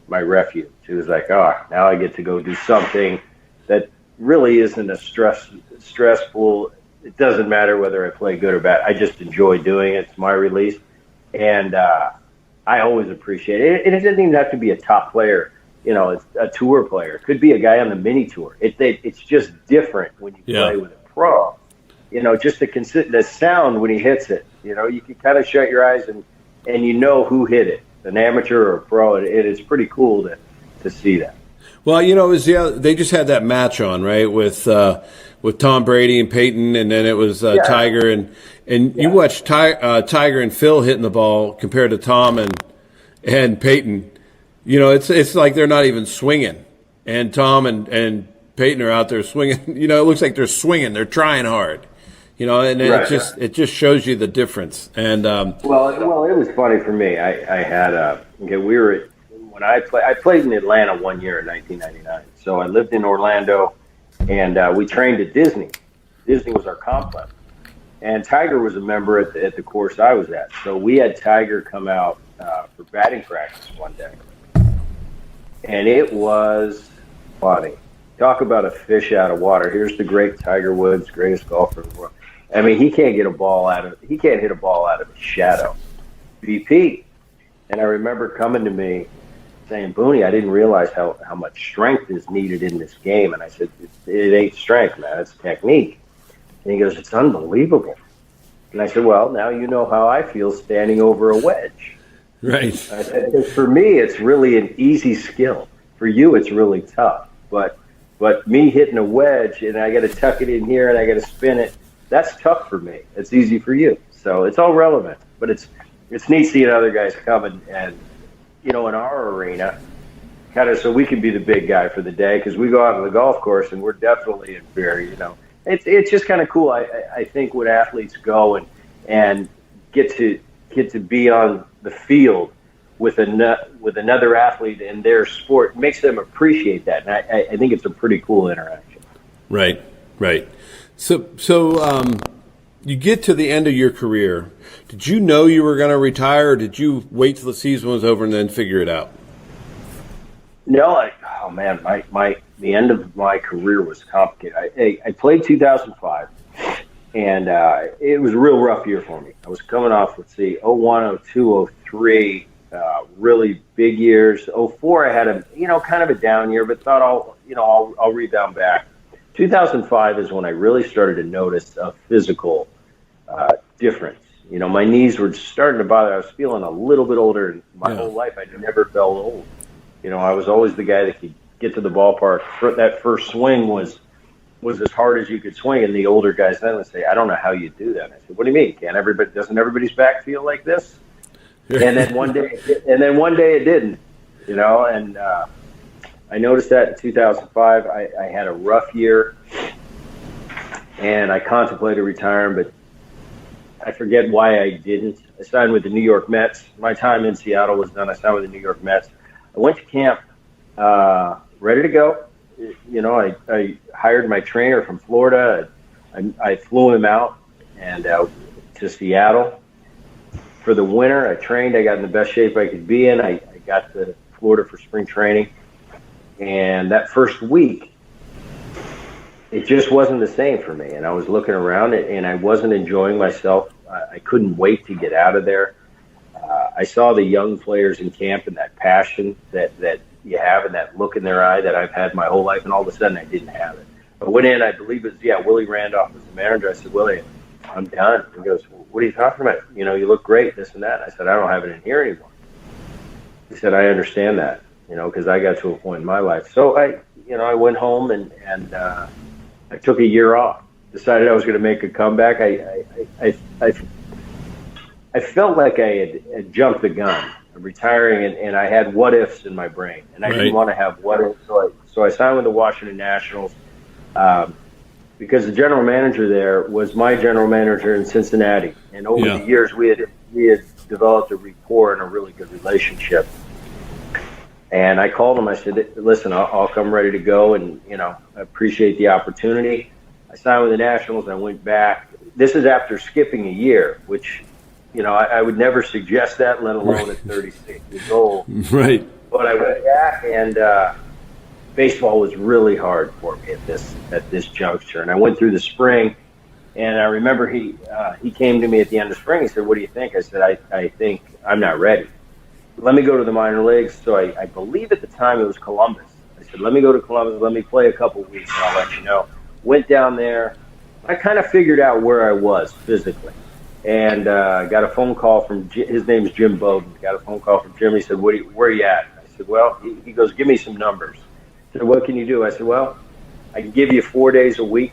refuge. It was like, now I get to go do something that really isn't stressful. It doesn't matter whether I play good or bad. I just enjoy doing it. It's my release. And I always appreciate it. It doesn't even have to be a top player. It's a tour player. It could be a guy on the mini tour. It's just different when you play with a pro. Just the sound when he hits it. You can kind of shut your eyes and who hit it, an amateur or a pro. It is pretty cool to see that. Well, they just had that match on, right, with Tom Brady and Peyton, and then it was Tiger and you watched Tiger and Phil hitting the ball compared to Tom and Peyton. It's like they're not even swinging, and Tom and Peyton are out there swinging. It looks like they're swinging. They're trying hard. And it just shows you the difference. And well, it was funny for me. I had we were when I played in Atlanta one year in 1999. So I lived in Orlando, and we trained at Disney. Disney was our complex, and Tiger was a member at the course I was at. So we had Tiger come out for batting practice one day, and it was funny. Talk about a fish out of water. Here's the great Tiger Woods, greatest golfer in the world. I mean, he can't hit a ball out of his shadow. BP. And I remember coming to me saying, Booney, I didn't realize how much strength is needed in this game. And I said, it ain't strength, man. It's technique. And he goes, it's unbelievable. And I said, well, now you know how I feel standing over a wedge. Right. I said, because for me, it's really an easy skill. For you, it's really tough. But me hitting a wedge and I got to tuck it in here and I got to spin it, that's tough for me. It's easy for you. So it's all relevant. But it's neat seeing other guys come and in our arena, kind of so we can be the big guy for the day because we go out on the golf course and we're definitely inferior. It's just kind of cool. I think when athletes go and get to be on the field with another athlete in their sport, makes them appreciate that. And I think it's a pretty cool interaction. Right. So you get to the end of your career. Did you know you were going to retire, or did you wait till the season was over and then figure it out? No, the end of my career was complicated. I played 2005, and it was a real rough year for me. I was coming off, 01, 02, 03, really big years. 04, I had a kind of a down year, but thought I'll rebound back. 2005 is when I really started to notice a physical difference. My knees were starting to bother. I was feeling a little bit older. My whole life, I never felt old. I was always the guy that could get to the ballpark. That first swing was as hard as you could swing, and the older guys then would say, "I don't know how you do that." And I said, "What do you mean? Doesn't everybody's back feel like this?" And then one day it didn't. And I noticed that in 2005. I had a rough year, and I contemplated retiring, but I forget why I didn't. I signed with the New York Mets. My time in Seattle was done. I signed with the New York Mets. I went to camp ready to go. I hired my trainer from Florida. I flew him out and to Seattle. For the winter, I trained. I got in the best shape I could be in. I got to Florida for spring training. And that first week, it just wasn't the same for me. And I was looking around and I wasn't enjoying myself. I couldn't wait to get out of there. I saw the young players in camp and that passion that you have and that look in their eye that I've had my whole life, and all of a sudden I didn't have it. I went in, I believe it was, Willie Randolph was the manager. I said, Willie, I'm done. He goes, what are you talking about? You look great, this and that. I said, I don't have it in here anymore. He said, I understand that, because I got to a point in my life. So I went home and I took a year off. decided I was going to make a comeback, I felt like I had jumped the gun of retiring, and I had what ifs in my brain, and I didn't want to have what ifs. So I signed with the Washington Nationals because the general manager there was my general manager in Cincinnati, and over the years we had developed a rapport and a really good relationship. And I called him. I said, "Listen, I'll come ready to go, and I appreciate the opportunity." I signed with the Nationals. I went back. This is after skipping a year, which. I would never suggest that, let alone at 36 years old. Right. But I went back, and baseball was really hard for me at this juncture. And I went through the spring, and I remember he came to me at the end of spring. He said, "What do you think?" I said, I think I'm not ready. Let me go to the minor leagues. So I believe at the time it was Columbus. I said, "Let me go to Columbus. Let me play a couple of weeks, and I'll let you know." Went down there. I kind of figured out where I was physically. And got a phone call from his name's Jim Bowden. Got a phone call from Jim. He said, where are you at? I said, well, he goes, give me some numbers. I said, what can you do? I said, well, I can give you 4 days a week.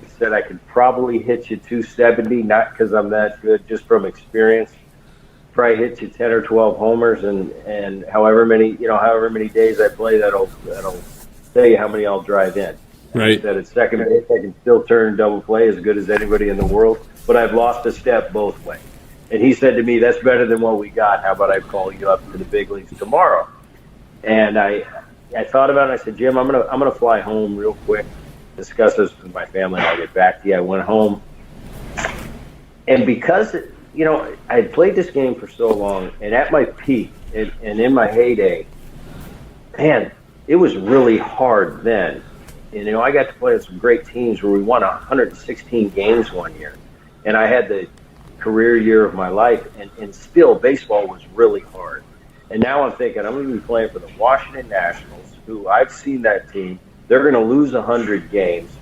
He said, I could probably hit you 270, not because I'm that good, just from experience. Probably hit you 10 or 12 homers, and however many days I play, that'll tell you how many I'll drive in. Right. He said at second base, I can still turn double play as good as anybody in the world, but I've lost a step both ways. And he said to me, that's better than what we got. How about I call you up to the big leagues tomorrow? And I thought about it. I said, Jim, I'm gonna fly home real quick, discuss this with my family, and I'll get back to you. I went home. And because, I had played this game for so long, and at my peak and in my heyday, man, it was really hard then. And, I got to play with some great teams where we won 116 games one year. And I had the career year of my life, and still baseball was really hard. And now I'm thinking I'm going to be playing for the Washington Nationals, who I've seen that team. They're going to lose 100 games.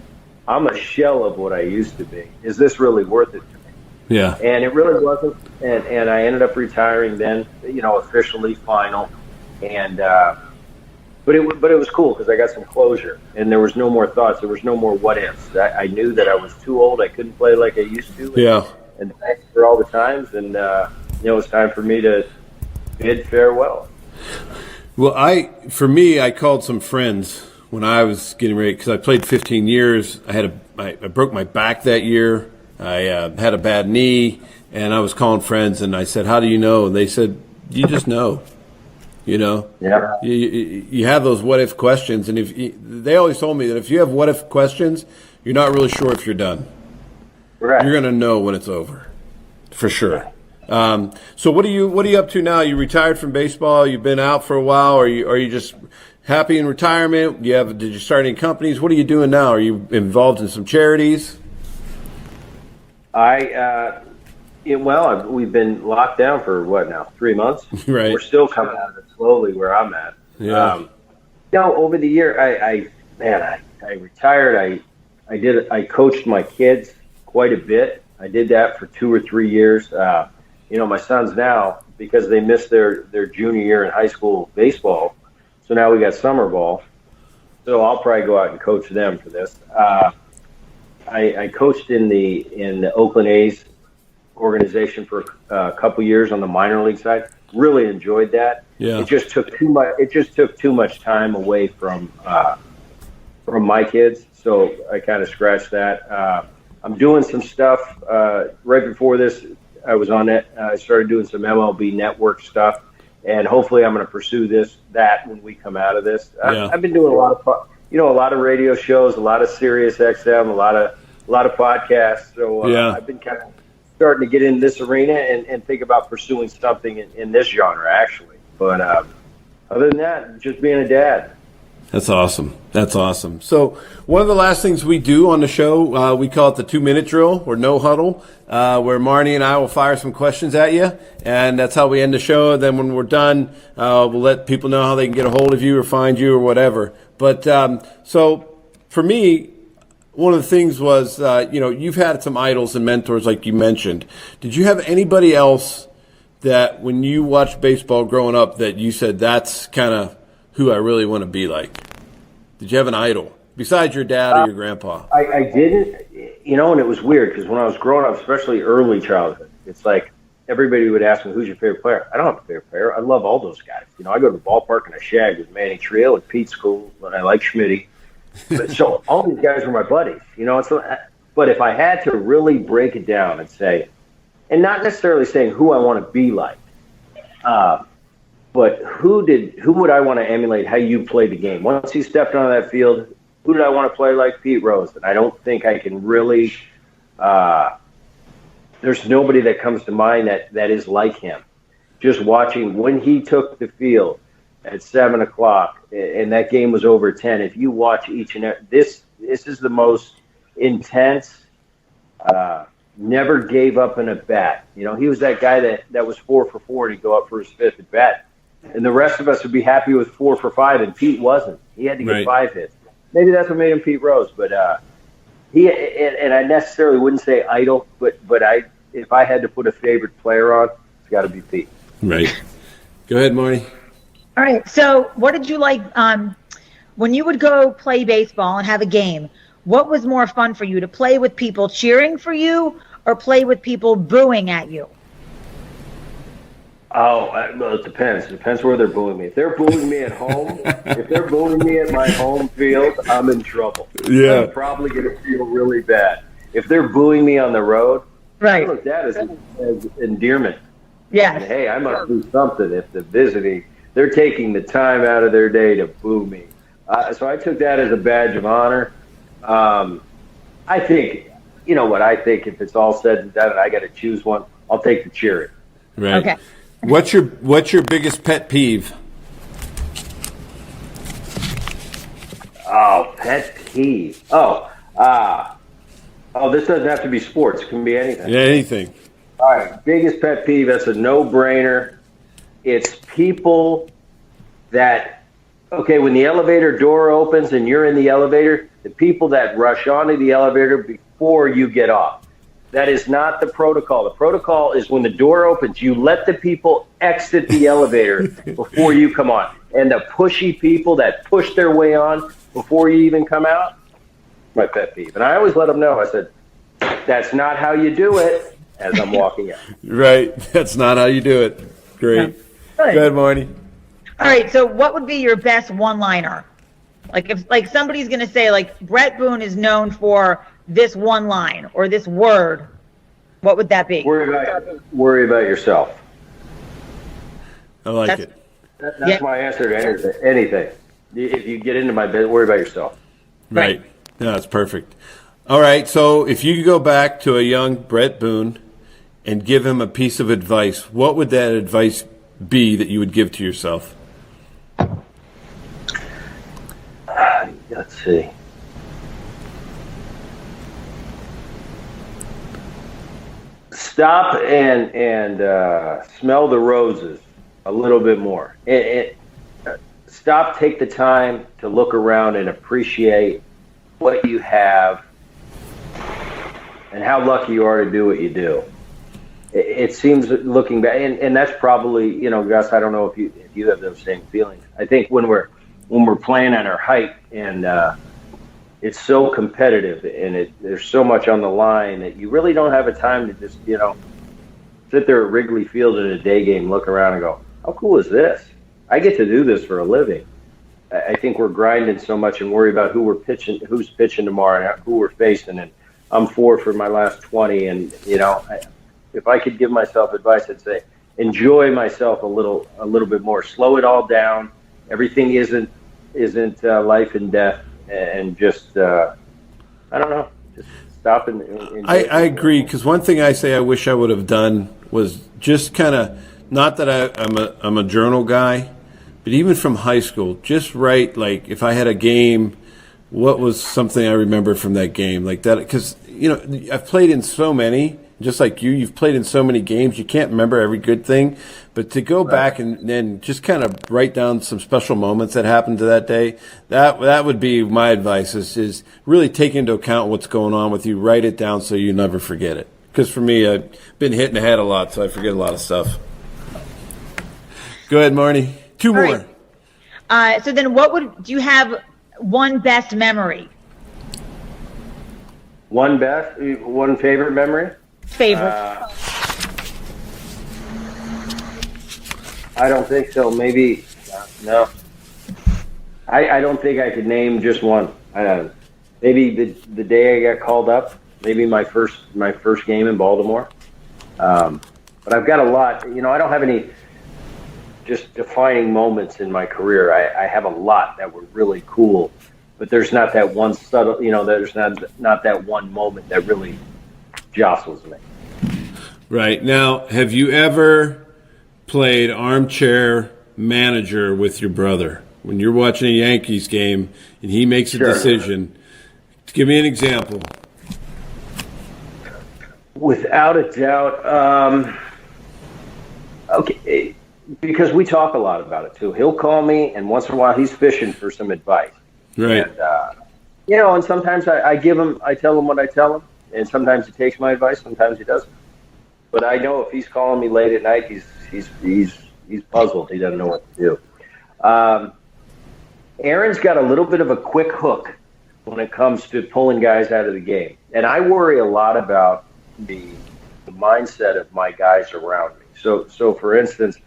I'm a shell of what I used to be. Is this really worth it to me? Yeah. And it really wasn't. And I ended up retiring then, officially final. And but it was cool because I got some closure, and there was no more thoughts. There was no more what ifs. I knew that I was too old. I couldn't play like I used to. Yeah. And thanks for all the times. And it was time for me to bid farewell. Well, I called some friends when I was getting ready because I played 15 years. I broke my back that year. I had a bad knee, and I was calling friends, and I said, "How do you know?" And they said, "You just know." Yeah. You have those what if questions, and they always told me that if you have what if questions, you're not really sure if you're done. Right. You're going to know when it's over, for sure. So what are you up to now? You retired from baseball? You've been out for a while? Are you just happy in retirement? Did you start any companies? What are you doing now? Are you involved in some charities? We've been locked down for what now? 3 months. Right. We're still coming out of it slowly where I'm at. Yeah. Over the year, I retired. I coached my kids quite a bit. I did that for 2 or 3 years. My sons now, because they missed their junior year in high school baseball, so now we got summer ball. So I'll probably go out and coach them for this. I coached in the Oakland A's organization for a couple years on the minor league side. Really enjoyed that. Yeah. It just took too much time away from my kids, so I kind of scratched that. I'm doing some stuff right before this. I was on it. I started doing some MLB Network stuff, and hopefully I'm going to pursue that when we come out of this. Yeah. I've been doing a lot of radio shows, a lot of Sirius XM, a lot of podcasts. So I've been kind of starting to get in this arena and think about pursuing something in this genre, actually. But other than that, just being a dad. That's awesome. So one of the last things we do on the show, we call it the 2-minute drill or no huddle, where Marnie and I will fire some questions at you, and that's how we end the show. Then when we're done, we'll let people know how they can get a hold of you or find you or whatever. But so for me, one of the things was, you've had some idols and mentors like you mentioned. Did you have anybody else that when you watched baseball growing up that you said, that's kind of who I really want to be like? Did you have an idol? besides your dad or your grandpa? I didn't, and it was weird because when I was growing up, especially early childhood, it's like everybody would ask me, who's your favorite player? I don't have a favorite player. I love all those guys. I go to the ballpark and I shag with Manny Trio and Pete School, and I like Schmitty. So all these guys were my buddies, but if I had to really break it down and say, and not necessarily saying who I want to be like, but who would I want to emulate how you played the game? Once you stepped onto that field, who did I want to play like Pete Rose? And I don't think I can really there's nobody that comes to mind that is like him. Just watching when he took the field at 7 o'clock and that game was over 10, if you watch each and every, this is the most intense, never gave up an at bat. He was that guy that was 4 for 4 and he'd go up for his 5th at bat. And the rest of us would be happy with 4 for 5, and Pete wasn't. He had to get 5 hits. Maybe that's what made him Pete Rose. But and I necessarily wouldn't say idol, but if I had to put a favorite player on, it's got to be Pete. Right. Go ahead, Marnie. All right. So what did you like when you would go play baseball and have a game? What was more fun for you, to play with people cheering for you or play with people booing at you? Oh, well, it depends. It depends where they're booing me. If they're booing me at home, if they're booing me at my home field, I'm in trouble. Yeah. I'm probably going to feel really bad. If they're booing me on the road, right, look, that is as endearment. Yes. And, hey, I must do something if they're visiting. They're taking the time out of their day to boo me. So I took that as a badge of honor. I think, I think if it's all said and done and I got to choose one, I'll take the cheering. Right. Okay. What's your biggest pet peeve? Oh, pet peeve. This doesn't have to be sports. It can be anything. Yeah, anything. All right, biggest pet peeve. That's a no-brainer. It's people that, when the elevator door opens and you're in the elevator, the people that rush onto the elevator before you get off. That is not the protocol. The protocol is when the door opens, you let the people exit the elevator before you come on. And the pushy people that push their way on before you even come out, my pet peeve. And I always let them know. I said, that's not how you do it, as I'm walking out. Right. That's not how you do it. Great. Go ahead, Marnie. All right. So what would be your best one-liner? If somebody's going to say, Bret Boone is known for this one line or this word, what would that be? Worry about yourself. I like it. That's my answer to anything. If you get into my bed, worry about yourself. Right. Yeah, that's perfect. All right. So if you could go back to a young Bret Boone and give him a piece of advice, what would that advice be that you would give to yourself? Let's see. Stop and smell the roses a little bit more. Stop, take the time to look around and appreciate what you have and how lucky you are to do what you do. It seems, looking back, and that's probably, Gus, I don't know if you have those same feelings. I think when we're playing at our height and it's so competitive and there's so much on the line that you really don't have a time to just, sit there at Wrigley Field in a day game, look around and go, how cool is this? I get to do this for a living. I think we're grinding so much and worry about who's pitching tomorrow and who we're facing. And I'm 4 for my last 20. And, if I could give myself advice, I'd say enjoy myself a little bit more. Slow it all down. Everything isn't life and death. And just, I don't know, just stop and I agree, because one thing I say I wish I would have done was just kind of, not that I'm a journal guy, but even from high school, just write, if I had a game, what was something I remember from that game, like that, because, I've played in so many, just like you've played in so many games, you can't remember every good thing, but to go back and then just kind of write down some special moments that happened to that day, that would be my advice, is really take into account what's going on with you, write it down so you never forget it. Because for me, I've been hit in the head a lot, so I forget a lot of stuff. Go ahead, Marnie. Two more. Right. So then do you have one best memory? One favorite memory? Favorite. I don't think so. Maybe, no. I don't think I could name just one. Maybe the day I got called up, maybe my first game in Baltimore. But I've got a lot. I don't have any just defining moments in my career. I have a lot that were really cool, but there's not that one subtle. There's not that one moment that really jostles me. Right. Now, have you ever played armchair manager with your brother when you're watching a Yankees game and he makes a decision? Give me an example. Without a doubt. Okay, because we talk a lot about it too. He'll call me, and once in a while he's fishing for some advice. Right. And, and sometimes I tell him what I tell him, and sometimes he takes my advice, sometimes he doesn't. But I know if he's calling me late at night, he's puzzled. He doesn't know what to do. Aaron's got a little bit of a quick hook when it comes to pulling guys out of the game, and I worry a lot about the mindset of my guys around me. So for instance,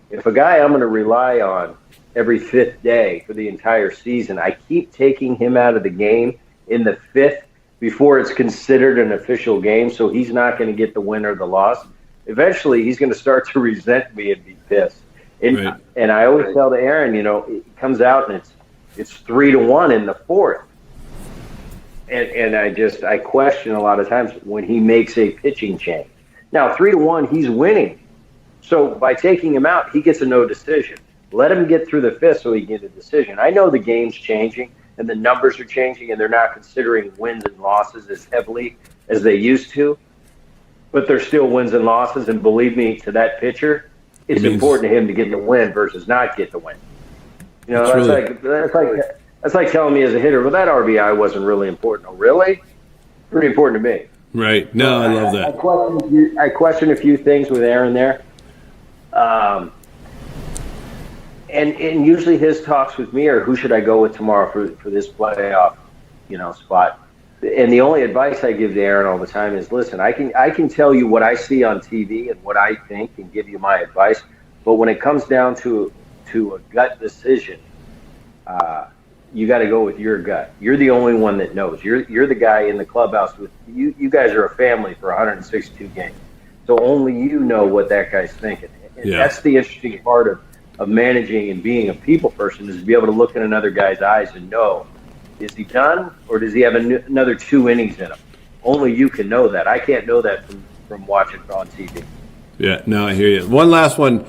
if a guy I'm going to rely on every fifth day for the entire season, I keep taking him out of the game in the fifth before it's considered an official game, so he's not going to get the win or the loss. Eventually, he's going to start to resent me and be pissed. And I always tell Aaron, it comes out and it's 3-1 in the fourth. And I question a lot of times when he makes a pitching change. Now, 3-1, he's winning. So by taking him out, he gets a no decision. Let him get through the fifth so he can get a decision. I know the game's changing and the numbers are changing and they're not considering wins and losses as heavily as they used to. But there's still wins and losses. And believe me, to that pitcher, it's important to him to get the win versus not get the win. That's like telling me as a hitter, well, that RBI wasn't really important. Oh, really? Pretty important to me. Right. No, I love that. I question a few things with Aaron there. And usually his talks with me are, who should I go with tomorrow for this playoff, spot? And the only advice I give to Aaron all the time is, listen, I can tell you what I see on TV and what I think and give you my advice. But when it comes down to a gut decision, you got to go with your gut. You're the only one that knows. You're the guy in the clubhouse with you. You guys are a family for 162 games, so only you know what that guy's thinking. And that's the interesting part of managing and being a people person, is to be able to look in another guy's eyes and know, is he done or does he have another 2 innings in him? Only you can know that. I can't know that from watching on TV. Yeah, no, I hear you. One last one.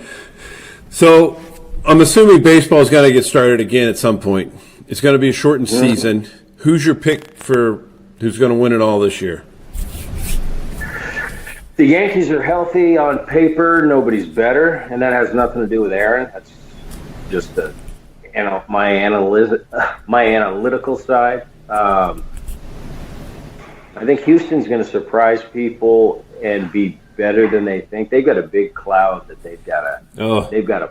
So I'm assuming baseball's got to get started again at some point. It's going to be a shortened season. Who's your pick for who's going to win it all this year? The Yankees are healthy on paper. Nobody's better, and that has nothing to do with Aaron. That's just my analytical side. I think Houston's going to surprise people and be better than they think. They've got a big cloud that they've got to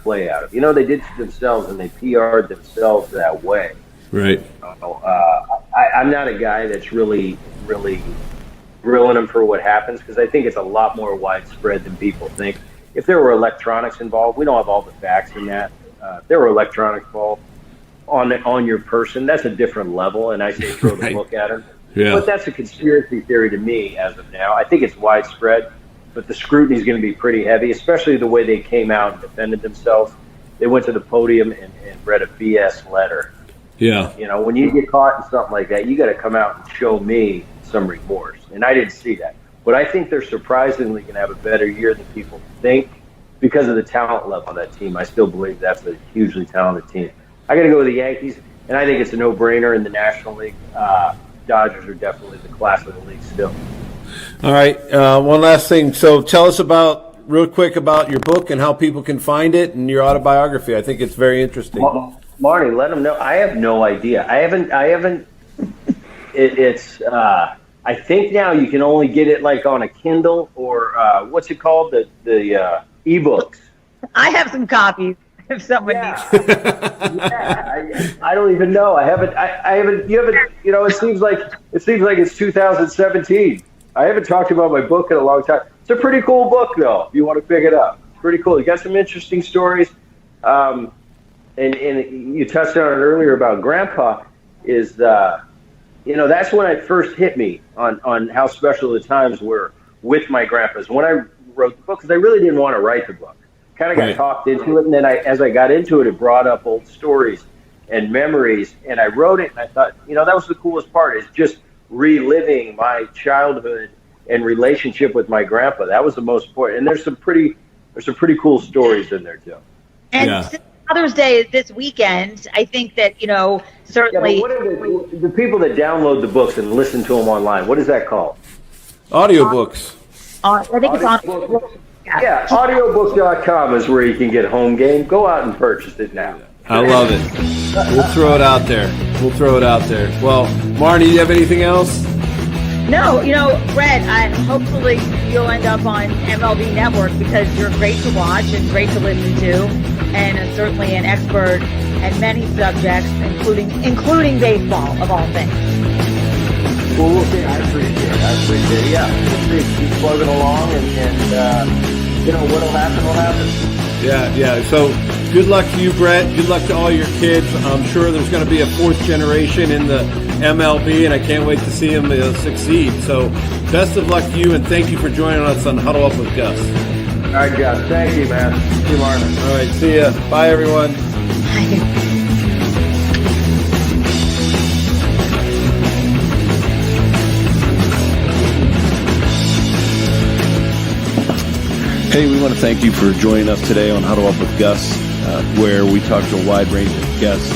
play out of. They did to themselves and they PR'd themselves that way. Right. I'm not a guy that's really grilling them for what happens, because I think it's a lot more widespread than people think. If there were electronics involved, we don't have all the facts in that. If there were electronics involved on your person, that's a different level, and I say throw the book at him. Yeah. But that's a conspiracy theory to me as of now. I think it's widespread, but the scrutiny is going to be pretty heavy, especially the way they came out and defended themselves. They went to the podium and read a BS letter. Yeah. When you get caught in something like that, you got to come out and show me some remorse. And I didn't see that. But I think they're surprisingly going to have a better year than people think because of the talent level of that team. I still believe that's a hugely talented team. I got to go with the Yankees, and I think it's a no-brainer in the National League. Dodgers are definitely the class of the league still. All right. One last thing. So tell us real quick about your book and how people can find it and your autobiography. I think it's very interesting. Marnie, let them know. I have no idea. I haven't. I think now you can only get it like on a Kindle or what's it called? The ebooks. I have some copies. if someone needs. I don't even know. I haven't. You haven't. You know, it seems like it's 2017. I haven't talked about my book in a long time. It's a pretty cool book, though. If you want to pick it up, pretty cool. You got some interesting stories. And you touched on it earlier about Grandpa. Is that's when it first hit me on how special the times were with my grandpas. When I wrote the book, because I really didn't want to write the book. Kind of got talked into it, and then as I got into it, it brought up old stories and memories, and I wrote it, and I thought, that was the coolest part, is just reliving my childhood and relationship with my grandpa. That was the most important, and there's some pretty cool stories in there too. And since Mother's Day is this weekend, I think that certainly. Yeah, but what are the people that download the books and listen to them online? What is that called? Audiobooks. I think it's on. Yeah, audiobooks.com is where you can get Home Game. Go out and purchase it now. I love it. We'll throw it out there. Well, Marnie, do you have anything else? No, Bret, hopefully you'll end up on MLB Network, because you're great to watch and great to listen to, and certainly an expert at many subjects, including baseball, of all things. Well, we'll see. I appreciate it. Yeah, we'll see. Keep plugging along, and what'll happen will happen. Yeah. So good luck to you, Bret. Good luck to all your kids. I'm sure there's going to be a fourth generation in the MLB, and I can't wait to see them succeed. So best of luck to you, and thank you for joining us on Huddle Up with Gus. All right, Gus. Thank you, man. See you, Marnie. All right, see ya. Bye, everyone. Hey, we want to thank you for joining us today on Huddle Up with Gus, where we talk to a wide range of guests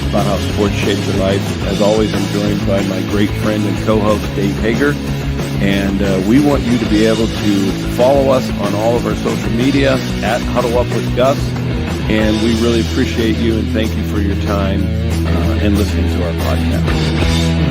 about how sports shapes their life. As always, I'm joined by my great friend and co-host, Dave Hager, and we want you to be able to follow us on all of our social media at Huddle Up with Gus, and we really appreciate you and thank you for your time and listening to our podcast.